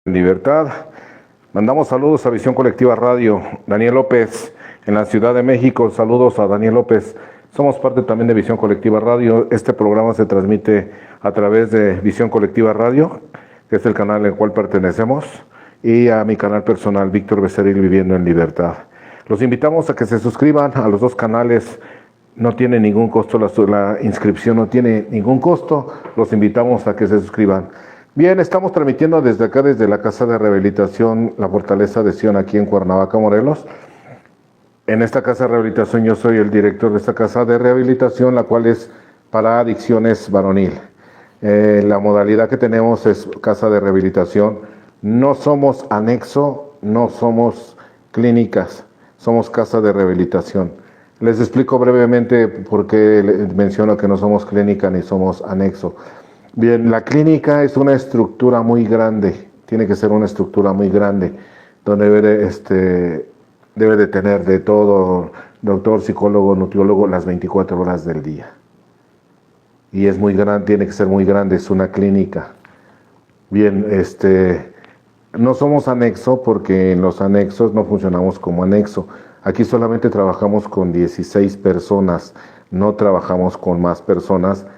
Libertad. Mandamos saludos a Visión Colectiva Radio. Daniel López, en la Ciudad de México. Saludos a Daniel López. Somos parte también de Visión Colectiva Radio. Este programa se transmite a través de Visión Colectiva Radio, que es el canal al cual pertenecemos, y a mi canal personal, Víctor Becerril Viviendo en Libertad. Los invitamos a que se suscriban a los dos canales. No tiene ningún costo, la inscripción no tiene ningún costo. Los invitamos a que se suscriban. Bien, estamos transmitiendo desde acá, desde la Casa de Rehabilitación La Fortaleza de Sion, aquí en Cuernavaca, Morelos. En esta Casa de Rehabilitación yo soy el director de esta Casa de Rehabilitación, la cual es para adicciones varonil. La modalidad que tenemos es Casa de Rehabilitación. No somos anexo, no somos clínicas, somos Casa de Rehabilitación. Les explico brevemente por qué menciono que no somos clínica ni somos anexo. Bien, la clínica es una estructura muy grande, tiene que ser una estructura muy grande, donde debe de tener de todo, doctor, psicólogo, nutriólogo, las 24 horas del día. Y es muy grande, tiene que ser muy grande, es una clínica. Bien, no somos anexo porque en los anexos no funcionamos como anexo. Aquí solamente trabajamos con 16 personas, no trabajamos con más personas.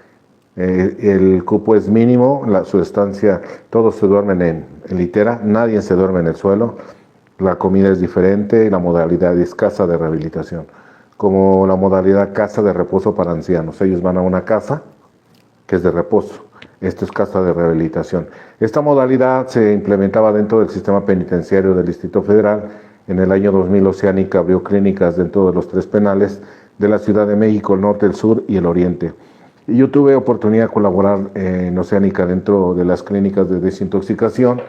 El cupo es mínimo, su estancia, todos se duermen en litera, nadie se duerme en el suelo, la comida es diferente, la modalidad es casa de rehabilitación, como la modalidad casa de reposo para ancianos. Ellos van a una casa que es de reposo, esto es casa de rehabilitación. Esta modalidad se implementaba dentro del sistema penitenciario del Distrito Federal. En el año 2000 Oceánica abrió clínicas dentro de los 3 penales de la Ciudad de México, el norte, el sur y el oriente. Y yo tuve oportunidad de colaborar en Oceánica dentro de las clínicas de desintoxicación,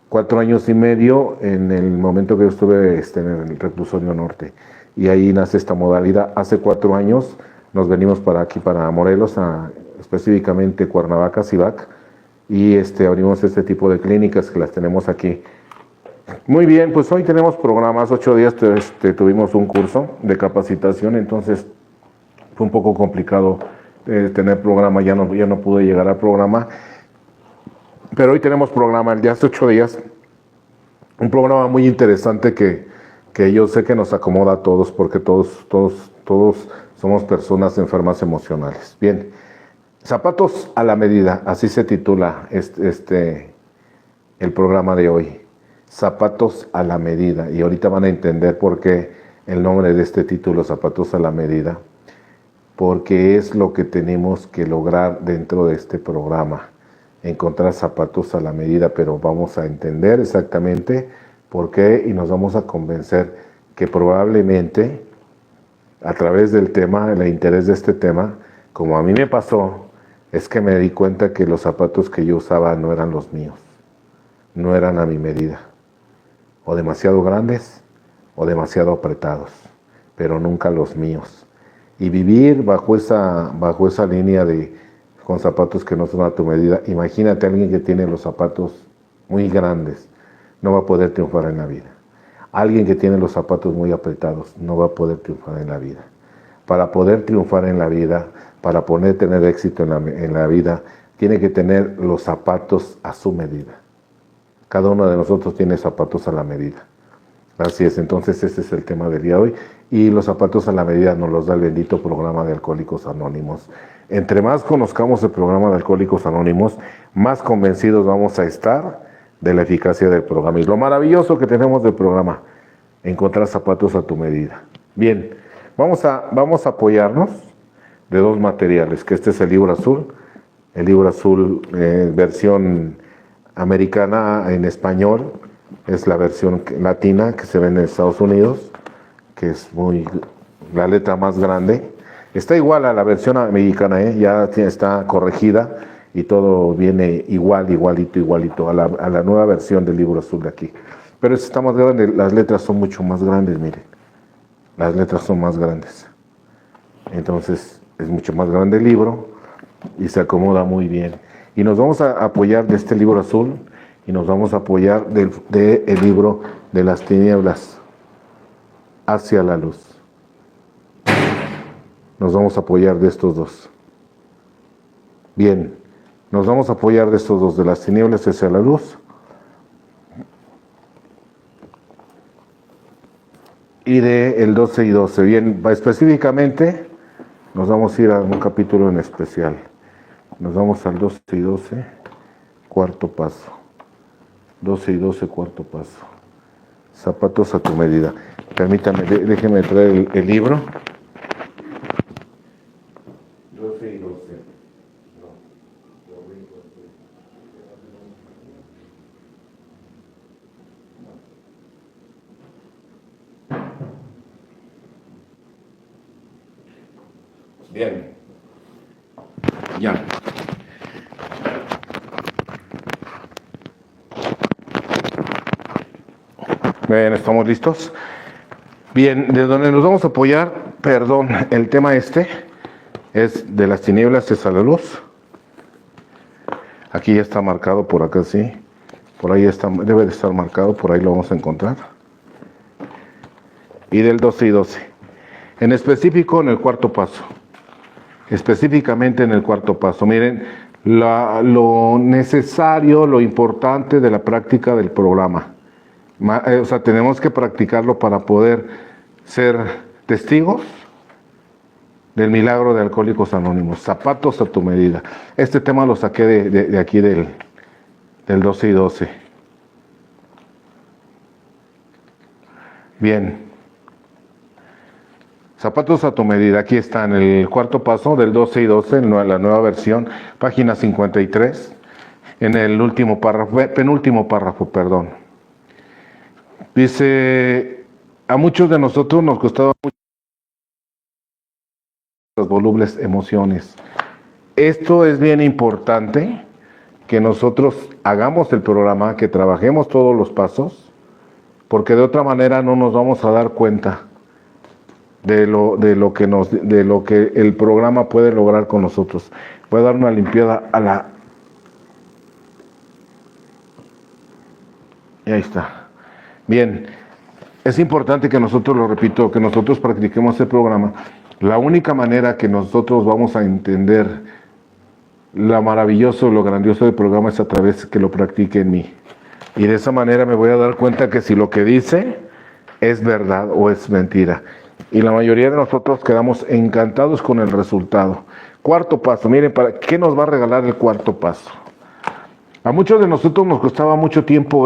4 años y medio en el momento que yo estuve en el reclusorio norte. Y ahí nace esta modalidad. Hace 4 años nos venimos para aquí, para Morelos, específicamente Cuernavaca, Civac, y abrimos este tipo de clínicas que las tenemos aquí. Muy bien, pues hoy tenemos programas, 8 días tuvimos un curso de capacitación, entonces fue un poco complicado tener programa, ya no pude llegar al programa, pero hoy tenemos programa el día hace 8 días, un programa muy interesante que yo sé que nos acomoda a todos, porque todos somos personas enfermas emocionales. Bien, zapatos a la medida, así se titula el programa de hoy, zapatos a la medida, y ahorita van a entender por qué el nombre de este título, zapatos a la medida, porque es lo que tenemos que lograr dentro de este programa, encontrar zapatos a la medida, pero vamos a entender exactamente por qué y nos vamos a convencer que probablemente a través del tema, el interés de este tema, como a mí me pasó, es que me di cuenta que los zapatos que yo usaba no eran los míos, no eran a mi medida, o demasiado grandes o demasiado apretados, pero nunca los míos. Y vivir bajo esa línea con zapatos que no son a tu medida. Imagínate a alguien que tiene los zapatos muy grandes, no va a poder triunfar en la vida. Alguien que tiene los zapatos muy apretados, no va a poder triunfar en la vida. Para poder triunfar en la vida, para poder tener éxito en la vida, tiene que tener los zapatos a su medida. Cada uno de nosotros tiene zapatos a la medida. Así es, entonces este es el tema del día de hoy. Y los zapatos a la medida nos los da el bendito programa de Alcohólicos Anónimos. Entre más conozcamos el programa de Alcohólicos Anónimos, más convencidos vamos a estar de la eficacia del programa. Y lo maravilloso que tenemos del programa, encontrar zapatos a tu medida. Bien, vamos a apoyarnos de 2 materiales, que este es el libro azul versión americana en español, es la versión latina que se ve en Estados Unidos, que es la letra más grande. Está igual a la versión mexicana, ya está corregida y todo viene igualito a la nueva versión del libro azul de aquí. Pero está más grande, las letras son mucho más grandes, miren. Las letras son más grandes. Entonces es mucho más grande el libro y se acomoda muy bien. Y nos vamos a apoyar de este libro azul y nos vamos a apoyar del libro de las tinieblas hacia la luz. Nos vamos a apoyar de estos dos. Bien, nos vamos a apoyar de estos dos, de las tinieblas hacia la luz, y del 12 y 12. Bien, específicamente nos vamos a ir a un capítulo en especial. Nos vamos al 12 y 12, cuarto paso. 12 y 12, cuarto paso. Zapatos a tu medida. Permítame, déjeme traer el libro. 12 y 12. Bien. Ya. Bien, ¿estamos listos? Bien, de donde nos vamos a apoyar, perdón, el tema es de las tinieblas es a la luz. Aquí ya está marcado, por acá sí. Por ahí está, debe de estar marcado, por ahí lo vamos a encontrar. Y del 12 y 12. En específico en el cuarto paso. Específicamente en el cuarto paso. Miren, lo necesario, lo importante de la práctica del programa. O sea, tenemos que practicarlo para poder ser testigos del milagro de Alcohólicos Anónimos. Zapatos a tu medida. Este tema lo saqué de aquí del 12 y 12. Bien. Zapatos a tu medida. Aquí está en el cuarto paso del 12 y 12, en la nueva versión, página 53, en el último párrafo, penúltimo párrafo, perdón. Dice, a muchos de nosotros nos costaba mucho las volubles emociones. Esto es bien importante, que nosotros hagamos el programa, que trabajemos todos los pasos, porque de otra manera no nos vamos a dar cuenta de lo que el programa puede lograr con nosotros. Voy a dar una limpiada a la... Y ahí está. Bien, es importante que nosotros, lo repito, que nosotros practiquemos el programa. La única manera que nosotros vamos a entender lo maravilloso, lo grandioso del programa es a través que lo practique en mí. Y de esa manera me voy a dar cuenta que si lo que dice es verdad o es mentira. Y la mayoría de nosotros quedamos encantados con el resultado. Cuarto paso, miren, ¿qué nos va a regalar el cuarto paso? A muchos de nosotros nos costaba mucho tiempo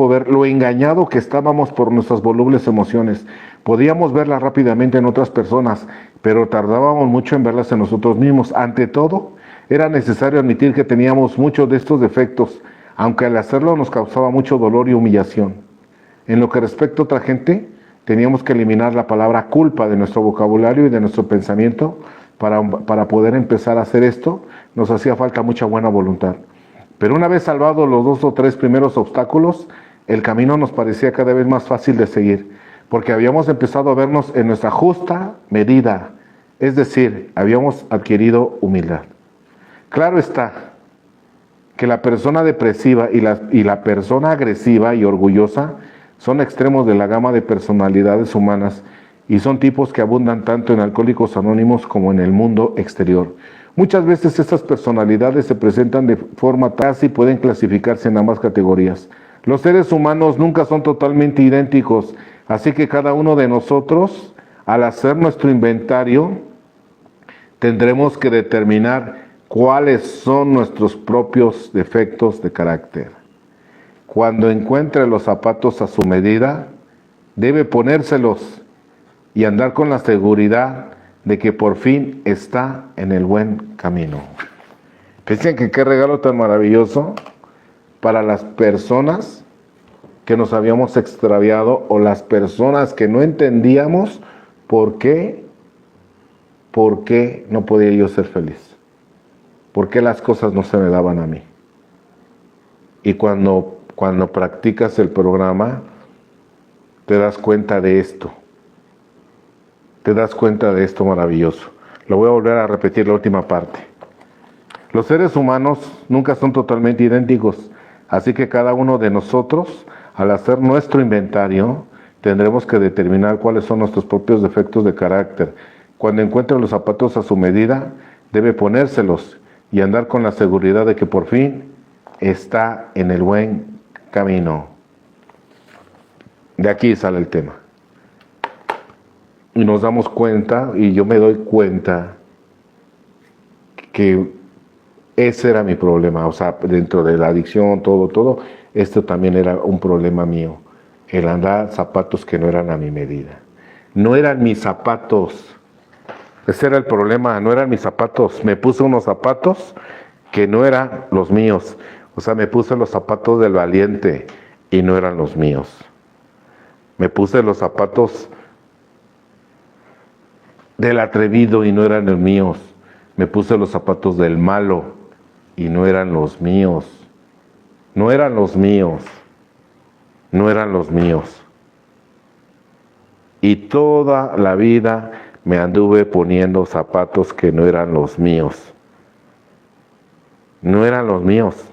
ver lo engañado que estábamos por nuestras volubles emociones. Podíamos verlas rápidamente en otras personas, pero tardábamos mucho en verlas en nosotros mismos. Ante todo, era necesario admitir que teníamos muchos de estos defectos, aunque al hacerlo nos causaba mucho dolor y humillación. En lo que respecta a otra gente, teníamos que eliminar la palabra culpa de nuestro vocabulario y de nuestro pensamiento. Para poder empezar a hacer esto, nos hacía falta mucha buena voluntad. Pero una vez salvados los 2 o 3 primeros obstáculos, el camino nos parecía cada vez más fácil de seguir, porque habíamos empezado a vernos en nuestra justa medida, es decir, habíamos adquirido humildad. Claro está que la persona depresiva y la persona agresiva y orgullosa son extremos de la gama de personalidades humanas y son tipos que abundan tanto en Alcohólicos Anónimos como en el mundo exterior. Muchas veces estas personalidades se presentan de forma casi pueden clasificarse en ambas categorías. Los seres humanos nunca son totalmente idénticos, así que cada uno de nosotros, al hacer nuestro inventario, tendremos que determinar cuáles son nuestros propios defectos de carácter. Cuando encuentre los zapatos a su medida, debe ponérselos y andar con la seguridad de que por fin está en el buen camino. Fíjense que qué regalo tan maravilloso para las personas que nos habíamos extraviado o las personas que no entendíamos por qué no podía yo ser feliz, por qué las cosas no se me daban a mí. Y cuando practicas el programa, te das cuenta de esto. Te das cuenta de esto maravilloso. Lo voy a volver a repetir la última parte. Los seres humanos nunca son totalmente idénticos, así que cada uno de nosotros, al hacer nuestro inventario, tendremos que determinar cuáles son nuestros propios defectos de carácter. Cuando encuentre los zapatos a su medida, debe ponérselos y andar con la seguridad de que por fin está en el buen camino. De aquí sale el tema. Y nos damos cuenta, y yo me doy cuenta que ese era mi problema. O sea, dentro de la adicción, todo, esto también era un problema mío. El andar zapatos que no eran a mi medida. No eran mis zapatos. Ese era el problema, no eran mis zapatos. Me puse unos zapatos que no eran los míos. O sea, me puse los zapatos del valiente y no eran los míos. Me puse los zapatos del atrevido y no eran los míos. Me puse los zapatos del malo y no eran los míos. No eran los míos. No eran los míos. Y toda la vida me anduve poniendo zapatos que no eran los míos. No eran los míos.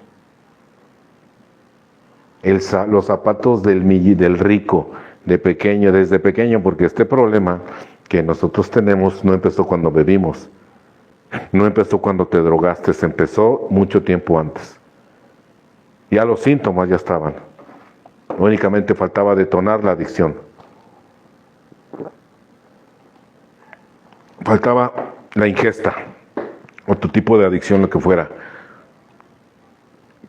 Los zapatos del rico, desde pequeño, porque este problema que nosotros tenemos no empezó cuando bebimos, no empezó cuando te drogaste, se empezó mucho tiempo antes. Ya los síntomas ya estaban. Únicamente faltaba detonar la adicción. Faltaba la ingesta, otro tipo de adicción, lo que fuera.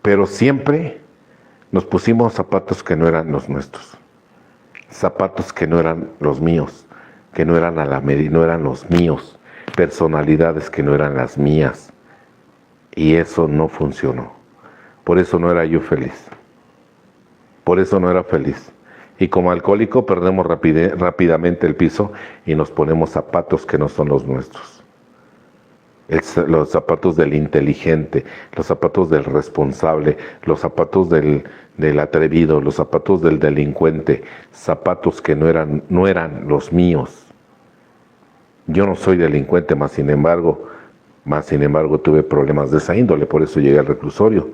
Pero siempre nos pusimos zapatos que no eran los nuestros. Zapatos que no eran los míos, que no eran a la medida, no eran los míos. Personalidades que no eran las mías. Y eso no funcionó. Por eso no era yo feliz. Por eso no era feliz. Y como alcohólico perdemos rápidamente el piso y nos ponemos zapatos que no son los nuestros. Los zapatos del inteligente, los zapatos del responsable, los zapatos del atrevido, los zapatos del delincuente, zapatos que no eran los míos. Yo no soy delincuente, más sin embargo tuve problemas de esa índole, por eso llegué al reclusorio.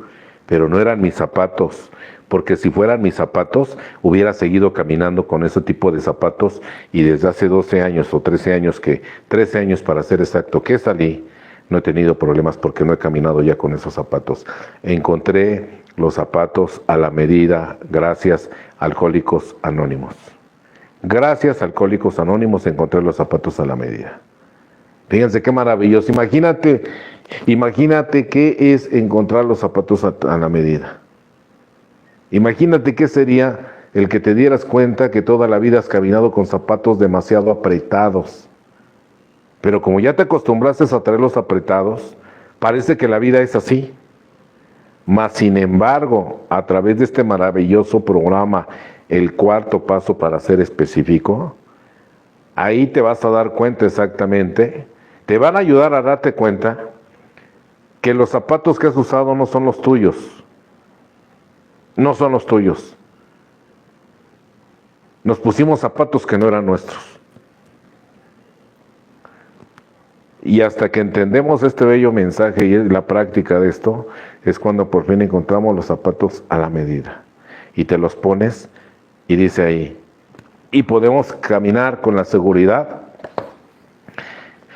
Pero no eran mis zapatos, porque si fueran mis zapatos, hubiera seguido caminando con ese tipo de zapatos y desde hace 12 años o 13 años para ser exacto, que salí, no he tenido problemas porque no he caminado ya con esos zapatos. Encontré los zapatos a la medida gracias a Alcohólicos Anónimos. Gracias a Alcohólicos Anónimos encontré los zapatos a la medida. Fíjense qué maravilloso. Imagínate qué es encontrar los zapatos a la medida. Imagínate qué sería el que te dieras cuenta que toda la vida has caminado con zapatos demasiado apretados. Pero como ya te acostumbraste a traerlos apretados, parece que la vida es así. Mas sin embargo, a través de este maravilloso programa, el cuarto paso para ser específico, ahí te vas a dar cuenta exactamente, te van a ayudar a darte cuenta que los zapatos que has usado no son los tuyos. No son los tuyos. Nos pusimos zapatos que no eran nuestros. Y hasta que entendemos este bello mensaje y la práctica de esto, es cuando por fin encontramos los zapatos a la medida. Y te los pones y dice ahí, y podemos caminar con la seguridad.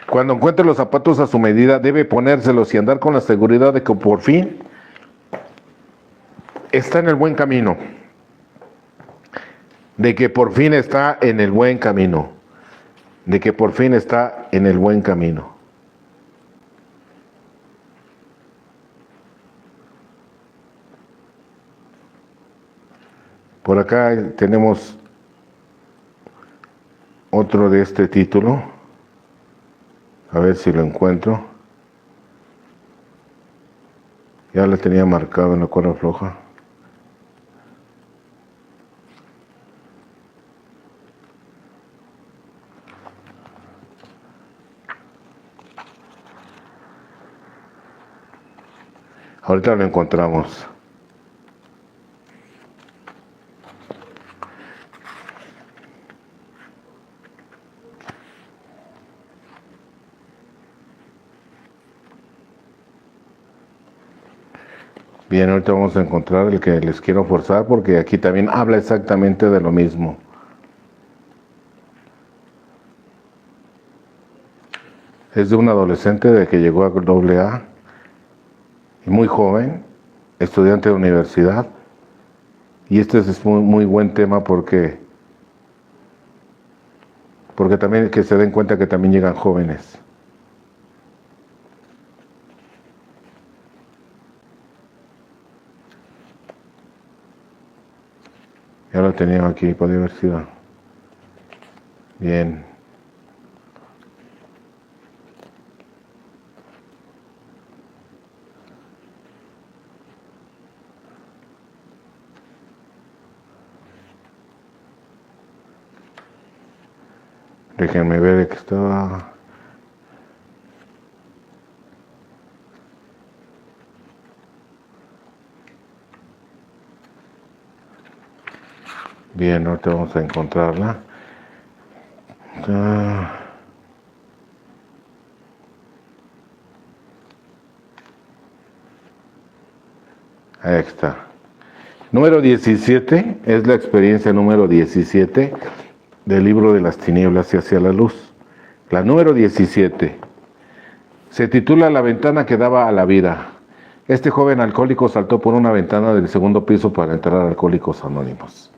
Cuando encuentre los zapatos a su medida, debe ponérselos y andar con la seguridad de que por fin está en el buen camino. De que por fin está en el buen camino. De que por fin está en el buen camino. Por acá tenemos otro de este título. A ver si lo encuentro. Ya lo tenía marcado en la cuerda floja. Ahorita lo encontramos. Bien, ahorita vamos a encontrar el que les quiero forzar porque aquí también habla exactamente de lo mismo. Es de un adolescente de que llegó a AA, muy joven, estudiante de universidad. Y este es muy, muy buen tema porque porque también que se den cuenta que también llegan jóvenes. Ya lo tenía aquí, podría haber sido. Bien. Déjenme ver que estaba. Bien, ahorita vamos a encontrarla. Ahí está. Número 17 es la experiencia número 17 del libro de las tinieblas y hacia la luz. La número 17 se titula La ventana que daba a la vida. Este joven alcohólico saltó por una ventana del segundo piso para entrar a Alcohólicos Anónimos.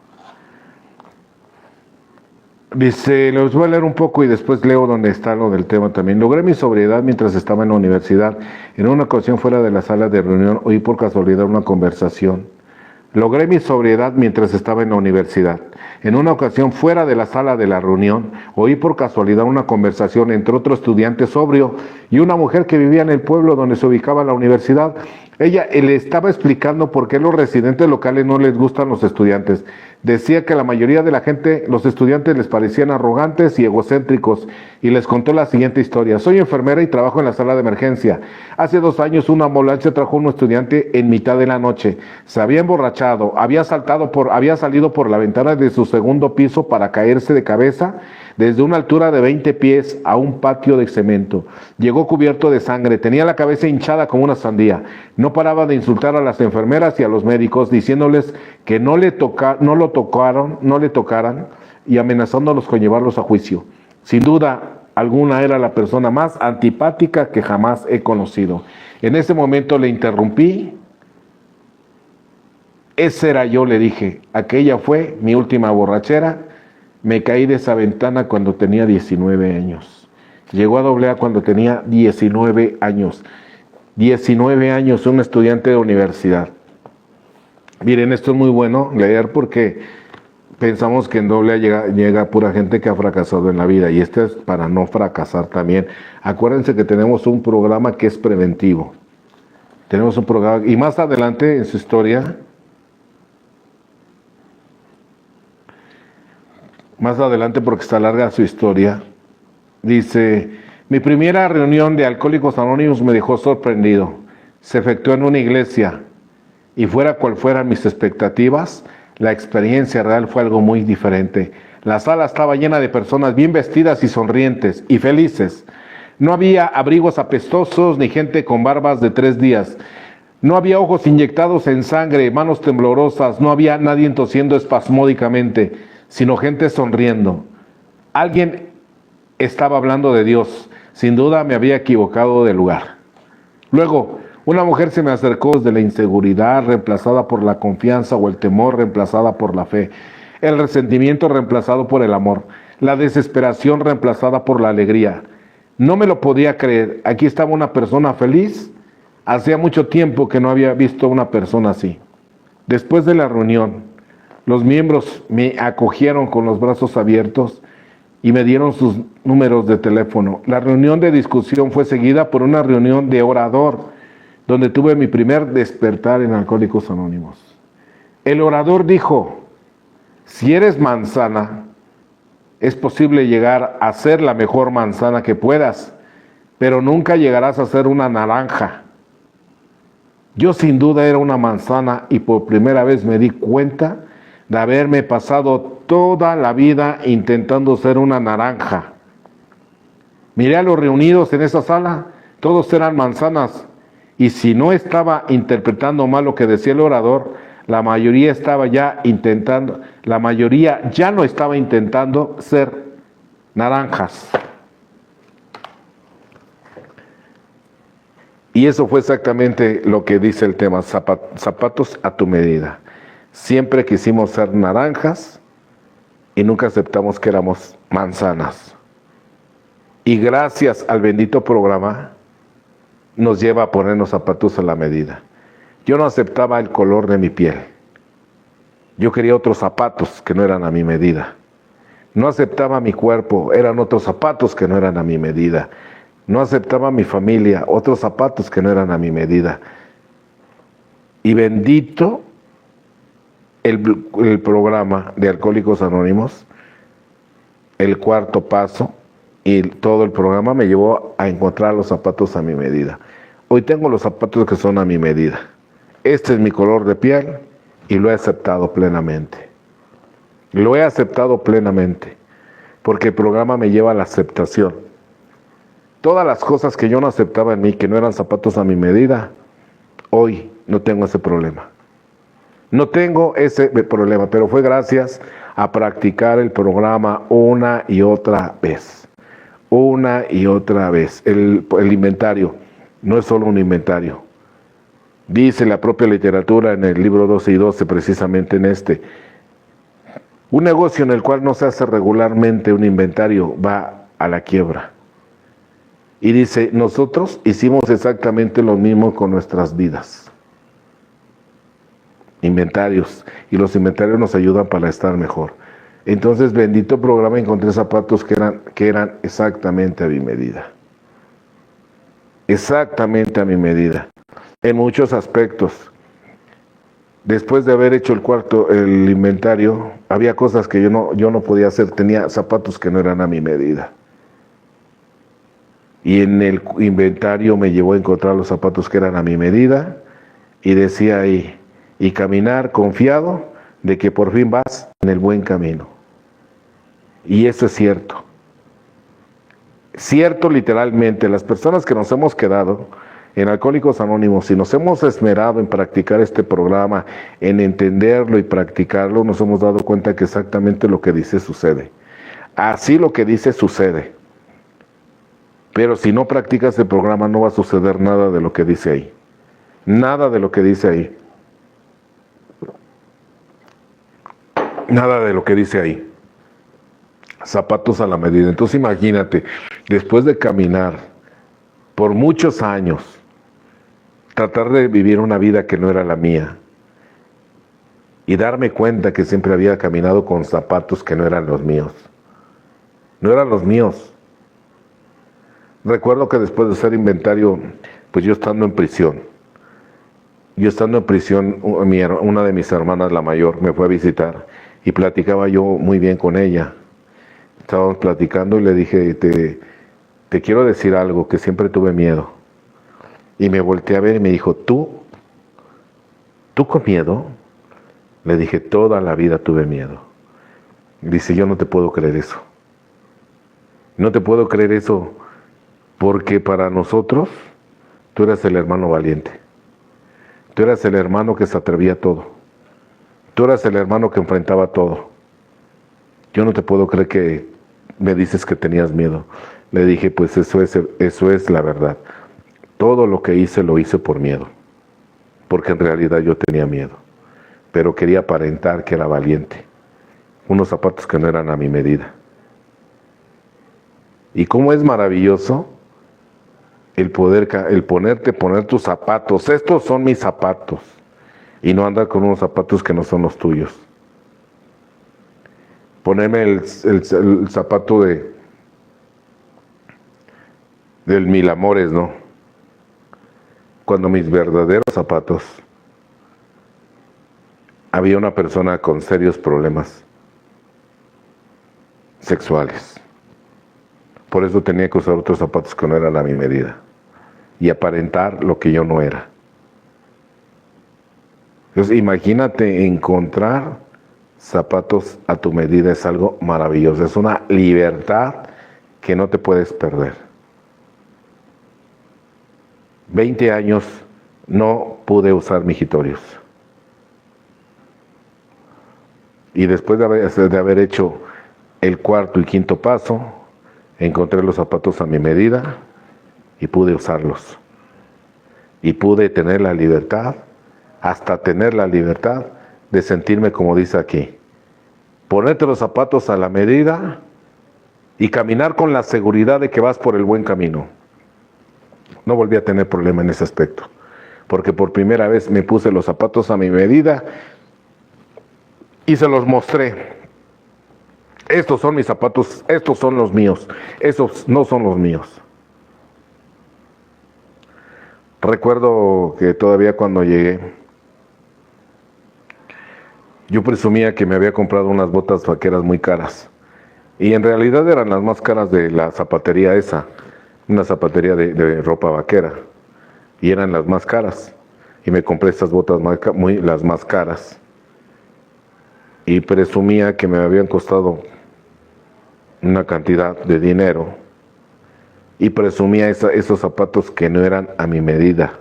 Dice, los voy a leer un poco y después leo donde está lo del tema también. Logré mi sobriedad mientras estaba en la universidad. En una ocasión fuera de la sala de reunión oí por casualidad una conversación. Logré mi sobriedad mientras estaba en la universidad. En una ocasión fuera de la sala de la reunión oí por casualidad una conversación entre otro estudiante sobrio y una mujer que vivía en el pueblo donde se ubicaba la universidad. Ella le estaba explicando por qué los residentes locales no les gustan los estudiantes. Decía que la mayoría de la gente, los estudiantes les parecían arrogantes y egocéntricos, y les contó la siguiente historia. Soy enfermera y trabajo en la sala de emergencia. Hace 2 años una ambulancia trajo a un estudiante en mitad de la noche. Se había emborrachado, había salido por la ventana de su segundo piso para caerse de cabeza desde una altura de 20 pies a un patio de cemento. Llegó cubierto de sangre, tenía la cabeza hinchada como una sandía. No paraba de insultar a las enfermeras y a los médicos, diciéndoles que no le tocaran y amenazándolos con llevarlos a juicio. Sin duda alguna era la persona más antipática que jamás he conocido. En ese momento le interrumpí. Ese era yo, le dije. Aquella fue mi última borrachera. Me caí de esa ventana cuando tenía 19 años. Llegó a AA cuando tenía 19 años. 19 años, un estudiante de universidad. Miren, esto es muy bueno leer porque pensamos que en AA llega pura gente que ha fracasado en la vida, y este es para no fracasar también. Acuérdense que tenemos un programa que es preventivo. Tenemos un programa, y más adelante en su historia, más adelante porque está larga su historia, dice: mi primera reunión de Alcohólicos Anónimos me dejó sorprendido. Se efectuó en una iglesia, y fuera cual fueran mis expectativas, la experiencia real fue algo muy diferente. La sala estaba llena de personas bien vestidas y sonrientes y felices. No había abrigos apestosos ni gente con barbas de 3 días. No había ojos inyectados en sangre, manos temblorosas, no había nadie tosiendo espasmódicamente, sino gente sonriendo. Alguien estaba hablando de Dios. Sin duda me había equivocado de lugar. Luego, una mujer se me acercó desde la inseguridad reemplazada por la confianza, o el temor reemplazada por la fe, el resentimiento reemplazado por el amor, la desesperación reemplazada por la alegría. No me lo podía creer. Aquí estaba una persona feliz. Hacía mucho tiempo que no había visto una persona así. Después de la reunión, los miembros me acogieron con los brazos abiertos y me dieron sus números de teléfono. La reunión de discusión fue seguida por una reunión de orador, donde tuve mi primer despertar en Alcohólicos Anónimos. El orador dijo: si eres manzana, es posible llegar a ser la mejor manzana que puedas, pero nunca llegarás a ser una naranja. Yo sin duda era una manzana, y por primera vez me di cuenta de haberme pasado toda la vida intentando ser una naranja. Miré a los reunidos en esa sala, todos eran manzanas, y si no estaba interpretando mal lo que decía el orador, la mayoría ya no estaba intentando ser naranjas. Y eso fue exactamente lo que dice el tema: zapatos a tu medida. Siempre quisimos ser naranjas y nunca aceptamos que éramos manzanas. Y gracias al bendito programa nos lleva a ponernos zapatos a la medida. Yo no aceptaba el color de mi piel. Yo quería otros zapatos que no eran a mi medida. No aceptaba mi cuerpo, eran otros zapatos que no eran a mi medida. No aceptaba mi familia, otros zapatos que no eran a mi medida. Y bendito el programa de Alcohólicos Anónimos, el cuarto paso, y todo el programa me llevó a encontrar los zapatos a mi medida. Hoy tengo los zapatos que son a mi medida. Este es mi color de piel y lo he aceptado plenamente. Lo he aceptado plenamente, porque el programa me lleva a la aceptación. Todas las cosas que yo no aceptaba en mí, que no eran zapatos a mi medida, hoy no tengo ese problema. No tengo ese problema, pero fue gracias a practicar el programa una y otra vez. Una y otra vez. El inventario no es solo un inventario. Dice la propia literatura en el libro 12 y 12, precisamente en este: un negocio en el cual no se hace regularmente un inventario va a la quiebra. Y dice, nosotros hicimos exactamente lo mismo con nuestras vidas. Inventarios. Y los inventarios nos ayudan para estar mejor. Entonces, bendito programa, encontré zapatos que eran exactamente a mi medida. Exactamente a mi medida. En muchos aspectos. Después de haber hecho el inventario, había cosas que yo no podía hacer. Tenía zapatos que no eran a mi medida. Y en el inventario me llevó a encontrar los zapatos que eran a mi medida. Y decía ahí, y caminar confiado de que por fin vas en el buen camino. Y eso es cierto. Cierto literalmente. Las personas que nos hemos quedado en Alcohólicos Anónimos, si nos hemos esmerado en practicar este programa, en entenderlo y practicarlo, nos hemos dado cuenta que exactamente lo que dice sucede. Así lo que dice sucede. Pero si no practicas el programa no va a suceder nada de lo que dice ahí. Nada de lo que dice ahí. Nada de lo que dice ahí. Zapatos a la medida. Entonces imagínate, después de caminar por muchos años, tratar de vivir una vida que no era la mía y darme cuenta que siempre había caminado con zapatos que no eran los míos. No eran los míos. Recuerdo que después de hacer inventario, pues yo estando en prisión, una de mis hermanas, la mayor, me fue a visitar y platicaba yo muy bien con ella. Estábamos platicando y le dije, te quiero decir algo, que siempre tuve miedo. Y me volteé a ver y me dijo, ¿tú con miedo? Le dije, toda la vida tuve miedo. Dice, yo no te puedo creer eso. No te puedo creer eso porque para nosotros tú eras el hermano valiente. Tú eras el hermano que se atrevía a todo. Tú eras el hermano que enfrentaba todo. Yo no te puedo creer que me dices que tenías miedo. Le dije, pues eso es la verdad. Todo lo que hice lo hice por miedo. Porque en realidad yo tenía miedo. Pero quería aparentar que era valiente. Unos zapatos que no eran a mi medida. Y cómo es maravilloso el poner tus zapatos. Estos son mis zapatos. Y no andar con unos zapatos que no son los tuyos. Ponerme el zapato del mil amores, ¿no? Cuando mis verdaderos zapatos, había una persona con serios problemas sexuales. Por eso tenía que usar otros zapatos que no eran a mi medida. Y aparentar lo que yo no era. Entonces imagínate encontrar zapatos a tu medida, es algo maravilloso. Es una libertad que no te puedes perder. 20 años no pude usar mijitorios. Y después de haber hecho el cuarto y quinto paso, encontré los zapatos a mi medida y pude usarlos. Y pude tener la libertad, hasta tener la libertad de sentirme como dice aquí. Ponerte los zapatos a la medida y caminar con la seguridad de que vas por el buen camino. No volví a tener problema en ese aspecto, porque por primera vez me puse los zapatos a mi medida y se los mostré. Estos son mis zapatos, estos son los míos, esos no son los míos. Recuerdo que todavía cuando llegué, yo presumía que me había comprado unas botas vaqueras muy caras. Y en realidad eran las más caras de la zapatería esa, una zapatería de ropa vaquera. Y eran las más caras. Y me compré estas botas las más caras. Y presumía que me habían costado una cantidad de dinero. Y presumía esos zapatos que no eran a mi medida.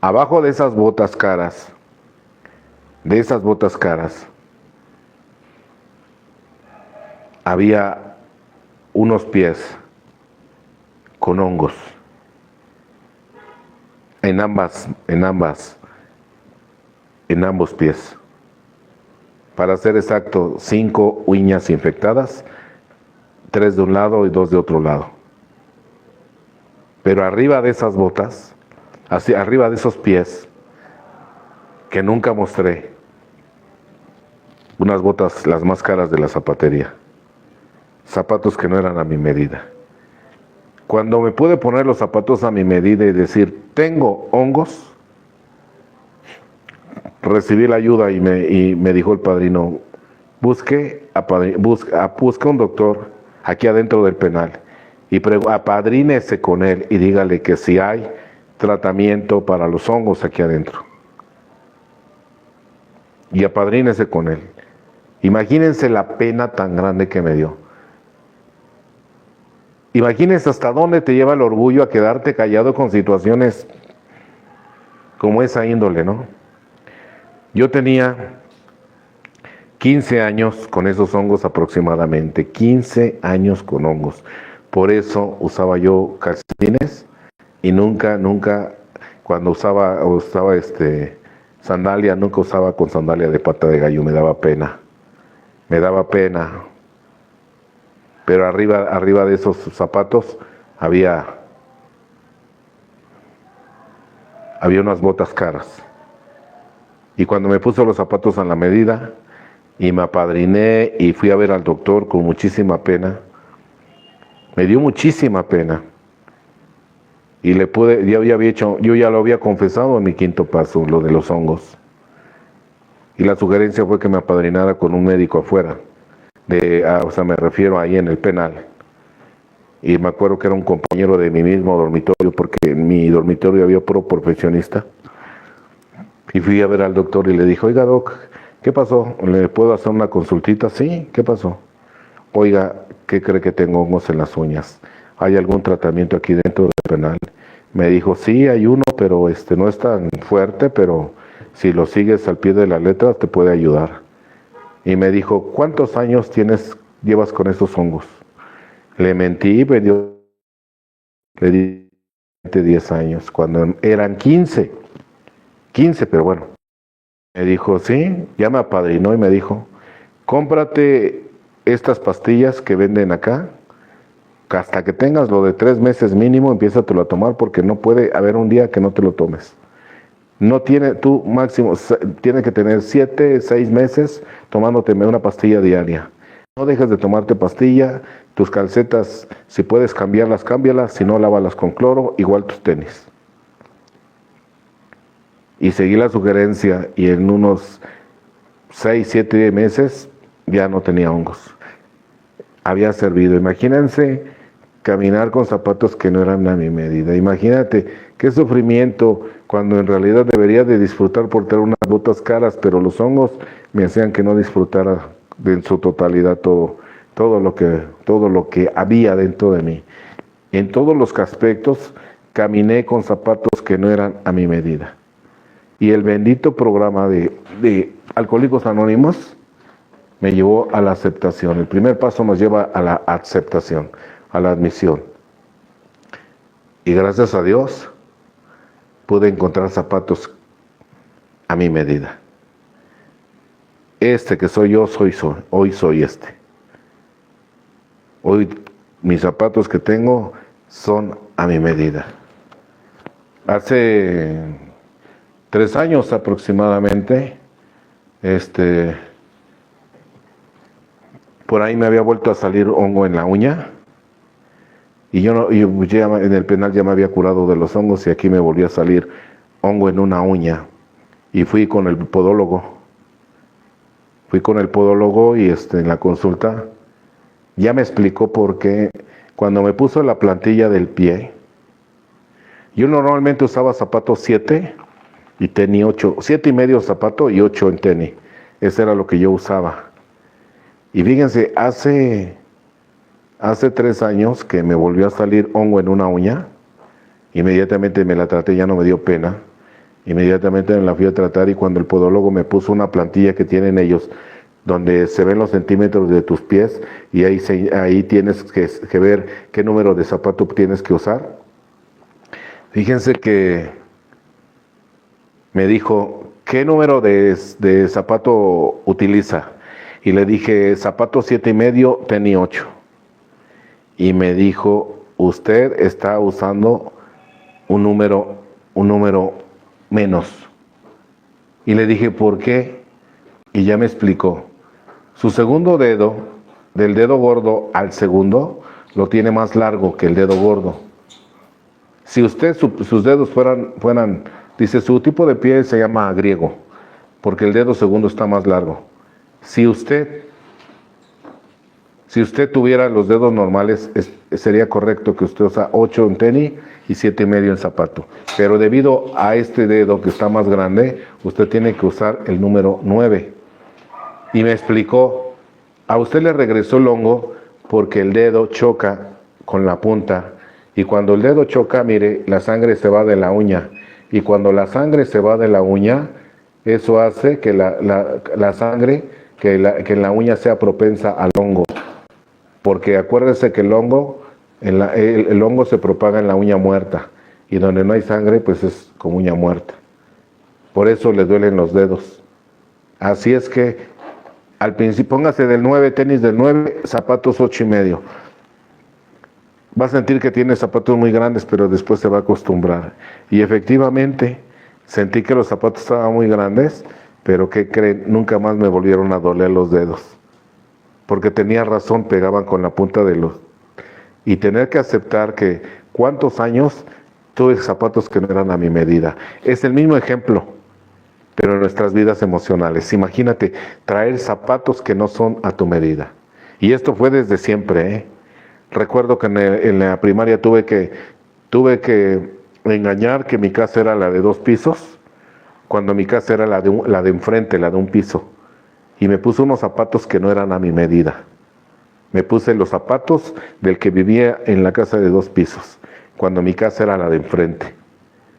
Abajo de esas botas caras, había unos pies con hongos en ambos pies. Para ser exacto, 5 uñas infectadas, 3 de un lado y 2 de otro lado. Pero arriba de esas botas, arriba de esos pies, que nunca mostré, unas botas las más caras de la zapatería. Zapatos que no eran a mi medida. Cuando me pude poner los zapatos a mi medida y decir, tengo hongos, recibí la ayuda y me dijo el padrino, busque un doctor aquí adentro del penal y apadrínese con él y dígale que si hay tratamiento para los hongos aquí adentro. Y apadrínese con él. Imagínense la pena tan grande que me dio. Imagínense hasta dónde te lleva el orgullo a quedarte callado con situaciones como esa índole, ¿no? Yo tenía 15 años con esos hongos aproximadamente, 15 años con hongos. Por eso usaba yo calcetines y nunca, cuando usaba sandalia, nunca usaba con sandalia de pata de gallo, me daba pena. Pero arriba de esos zapatos había unas botas caras. Y cuando me puse los zapatos a la medida y me apadriné y fui a ver al doctor con muchísima pena, me dio muchísima pena. Y yo ya lo había confesado en mi quinto paso, lo de los hongos. Y la sugerencia fue que me apadrinara con un médico afuera. Me refiero ahí en el penal. Y me acuerdo que era un compañero de mi mismo dormitorio, porque en mi dormitorio había puro profesionista. Y fui a ver al doctor y le dije, oiga doc, ¿qué pasó? ¿Le puedo hacer una consultita? Sí, ¿qué pasó? Oiga, ¿qué cree que tengo hongos en las uñas? ¿Hay algún tratamiento aquí dentro del penal? Me dijo, sí, hay uno, pero no es tan fuerte, pero si lo sigues al pie de la letra te puede ayudar. Y me dijo, ¿cuántos años llevas con esos hongos? Le mentí, le di 10 años, cuando eran 15, pero bueno. Me dijo, sí, ya me apadrinó y me dijo, cómprate estas pastillas que venden acá, hasta que tengas lo de 3 meses mínimo, empiézatelo a tomar porque no puede haber un día que no te lo tomes. No tiene, tú máximo, tiene que tener 7, 6 meses tomándote una pastilla diaria. No dejes de tomarte pastilla, tus calcetas, si puedes cambiarlas, cámbialas, si no, lávalas con cloro, igual tus tenis. Y seguí la sugerencia y en unos 6, 7 meses ya no tenía hongos. Había servido. Imagínense caminar con zapatos que no eran a mi medida. Imagínate qué sufrimiento cuando en realidad debería de disfrutar por tener unas botas caras, pero los hongos me hacían que no disfrutara en su totalidad todo lo que había dentro de mí. En todos los aspectos caminé con zapatos que no eran a mi medida. Y el bendito programa de Alcohólicos Anónimos me llevó a la aceptación. El primer paso nos lleva a la aceptación, a la admisión. Y gracias a Dios pude encontrar zapatos a mi medida. Que soy yo, hoy soy este. Hoy mis zapatos que tengo son a mi medida. Hace 3 años aproximadamente, por ahí me había vuelto a salir hongo en la uña. Y yo ya en el penal ya me había curado de los hongos y aquí me volvió a salir hongo en una uña. Y fui con el podólogo. Y en la consulta ya me explicó por qué cuando me puso la plantilla del pie, yo normalmente usaba zapatos 7 y tenis 8, 7,5 zapato y 8 en tenis. Eso era lo que yo usaba. Y fíjense, hace 3 años que me volvió a salir hongo en una uña, inmediatamente me la traté, ya no me dio pena, inmediatamente me la fui a tratar y cuando el podólogo me puso una plantilla que tienen ellos, donde se ven los centímetros de tus pies y ahí tienes que ver qué número de zapato tienes que usar. Fíjense que me dijo, ¿qué número de zapato utiliza? Y le dije, zapato 7,5, tenis 8. Y me dijo, usted está usando un número menos. Y le dije, ¿por qué? Y ya me explicó. Su segundo dedo, del dedo gordo al segundo, lo tiene más largo que el dedo gordo. Si usted, sus dedos fueran, dice, su tipo de pie se llama griego, porque el dedo segundo está más largo. Si usted tuviera los dedos normales, sería correcto que usted usa 8 en tenis y 7,5 en zapato. Pero debido a este dedo que está más grande, usted tiene que usar el número 9. Y me explicó, a usted le regresó el hongo porque el dedo choca con la punta. Y cuando el dedo choca, mire, la sangre se va de la uña. Y cuando la sangre se va de la uña, eso hace que la sangre, que la uña sea propensa al hongo. Porque acuérdese que el hongo se propaga en la uña muerta. Y donde no hay sangre, pues es como uña muerta. Por eso le duelen los dedos. Así es que al principio póngase del 9, tenis del 9, zapatos 8,5. Va a sentir que tiene zapatos muy grandes, pero después se va a acostumbrar. Y efectivamente, sentí que los zapatos estaban muy grandes, pero ¿qué creen? Nunca más me volvieron a doler los dedos. Porque tenía razón, pegaban con la punta de los... Y tener que aceptar que cuántos años tuve zapatos que no eran a mi medida. Es el mismo ejemplo, pero en nuestras vidas emocionales. Imagínate, traer zapatos que no son a tu medida. Y esto fue desde siempre, ¿eh? Recuerdo que en la primaria tuve que engañar que mi casa era la de 2 pisos, cuando mi casa era la de enfrente, la de 1 piso. Y me puse unos zapatos que no eran a mi medida. Me puse los zapatos del que vivía en la casa de 2 pisos, cuando mi casa era la de enfrente.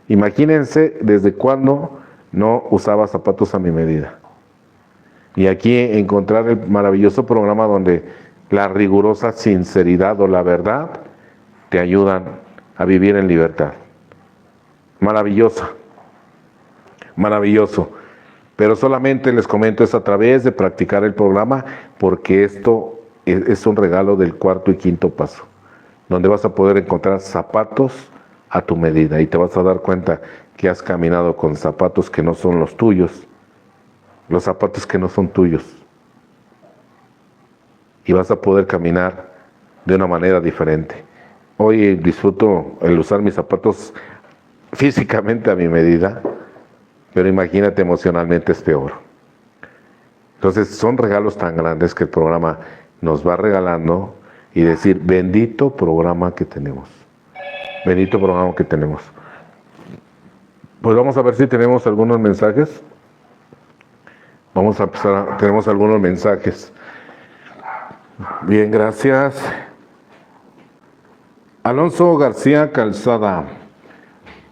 Imagínense desde cuándo no usaba zapatos a mi medida. Y aquí encontrar el maravilloso programa donde la rigurosa sinceridad o la verdad te ayudan a vivir en libertad. Maravilloso. Pero solamente les comento es a través de practicar el programa, porque esto es un regalo del 4º y 5º paso, donde vas a poder encontrar zapatos a tu medida y te vas a dar cuenta que has caminado con zapatos que no son los tuyos, los zapatos que no son tuyos. Y vas a poder caminar de una manera diferente. Hoy disfruto el usar mis zapatos físicamente a mi medida, pero imagínate, emocionalmente es peor. Entonces son regalos tan grandes que el programa nos va regalando y decir, bendito programa que tenemos. Bendito programa que tenemos. Pues vamos a ver si tenemos algunos mensajes. Vamos a empezar, tenemos algunos mensajes. Bien, gracias. Alonso García Calzada.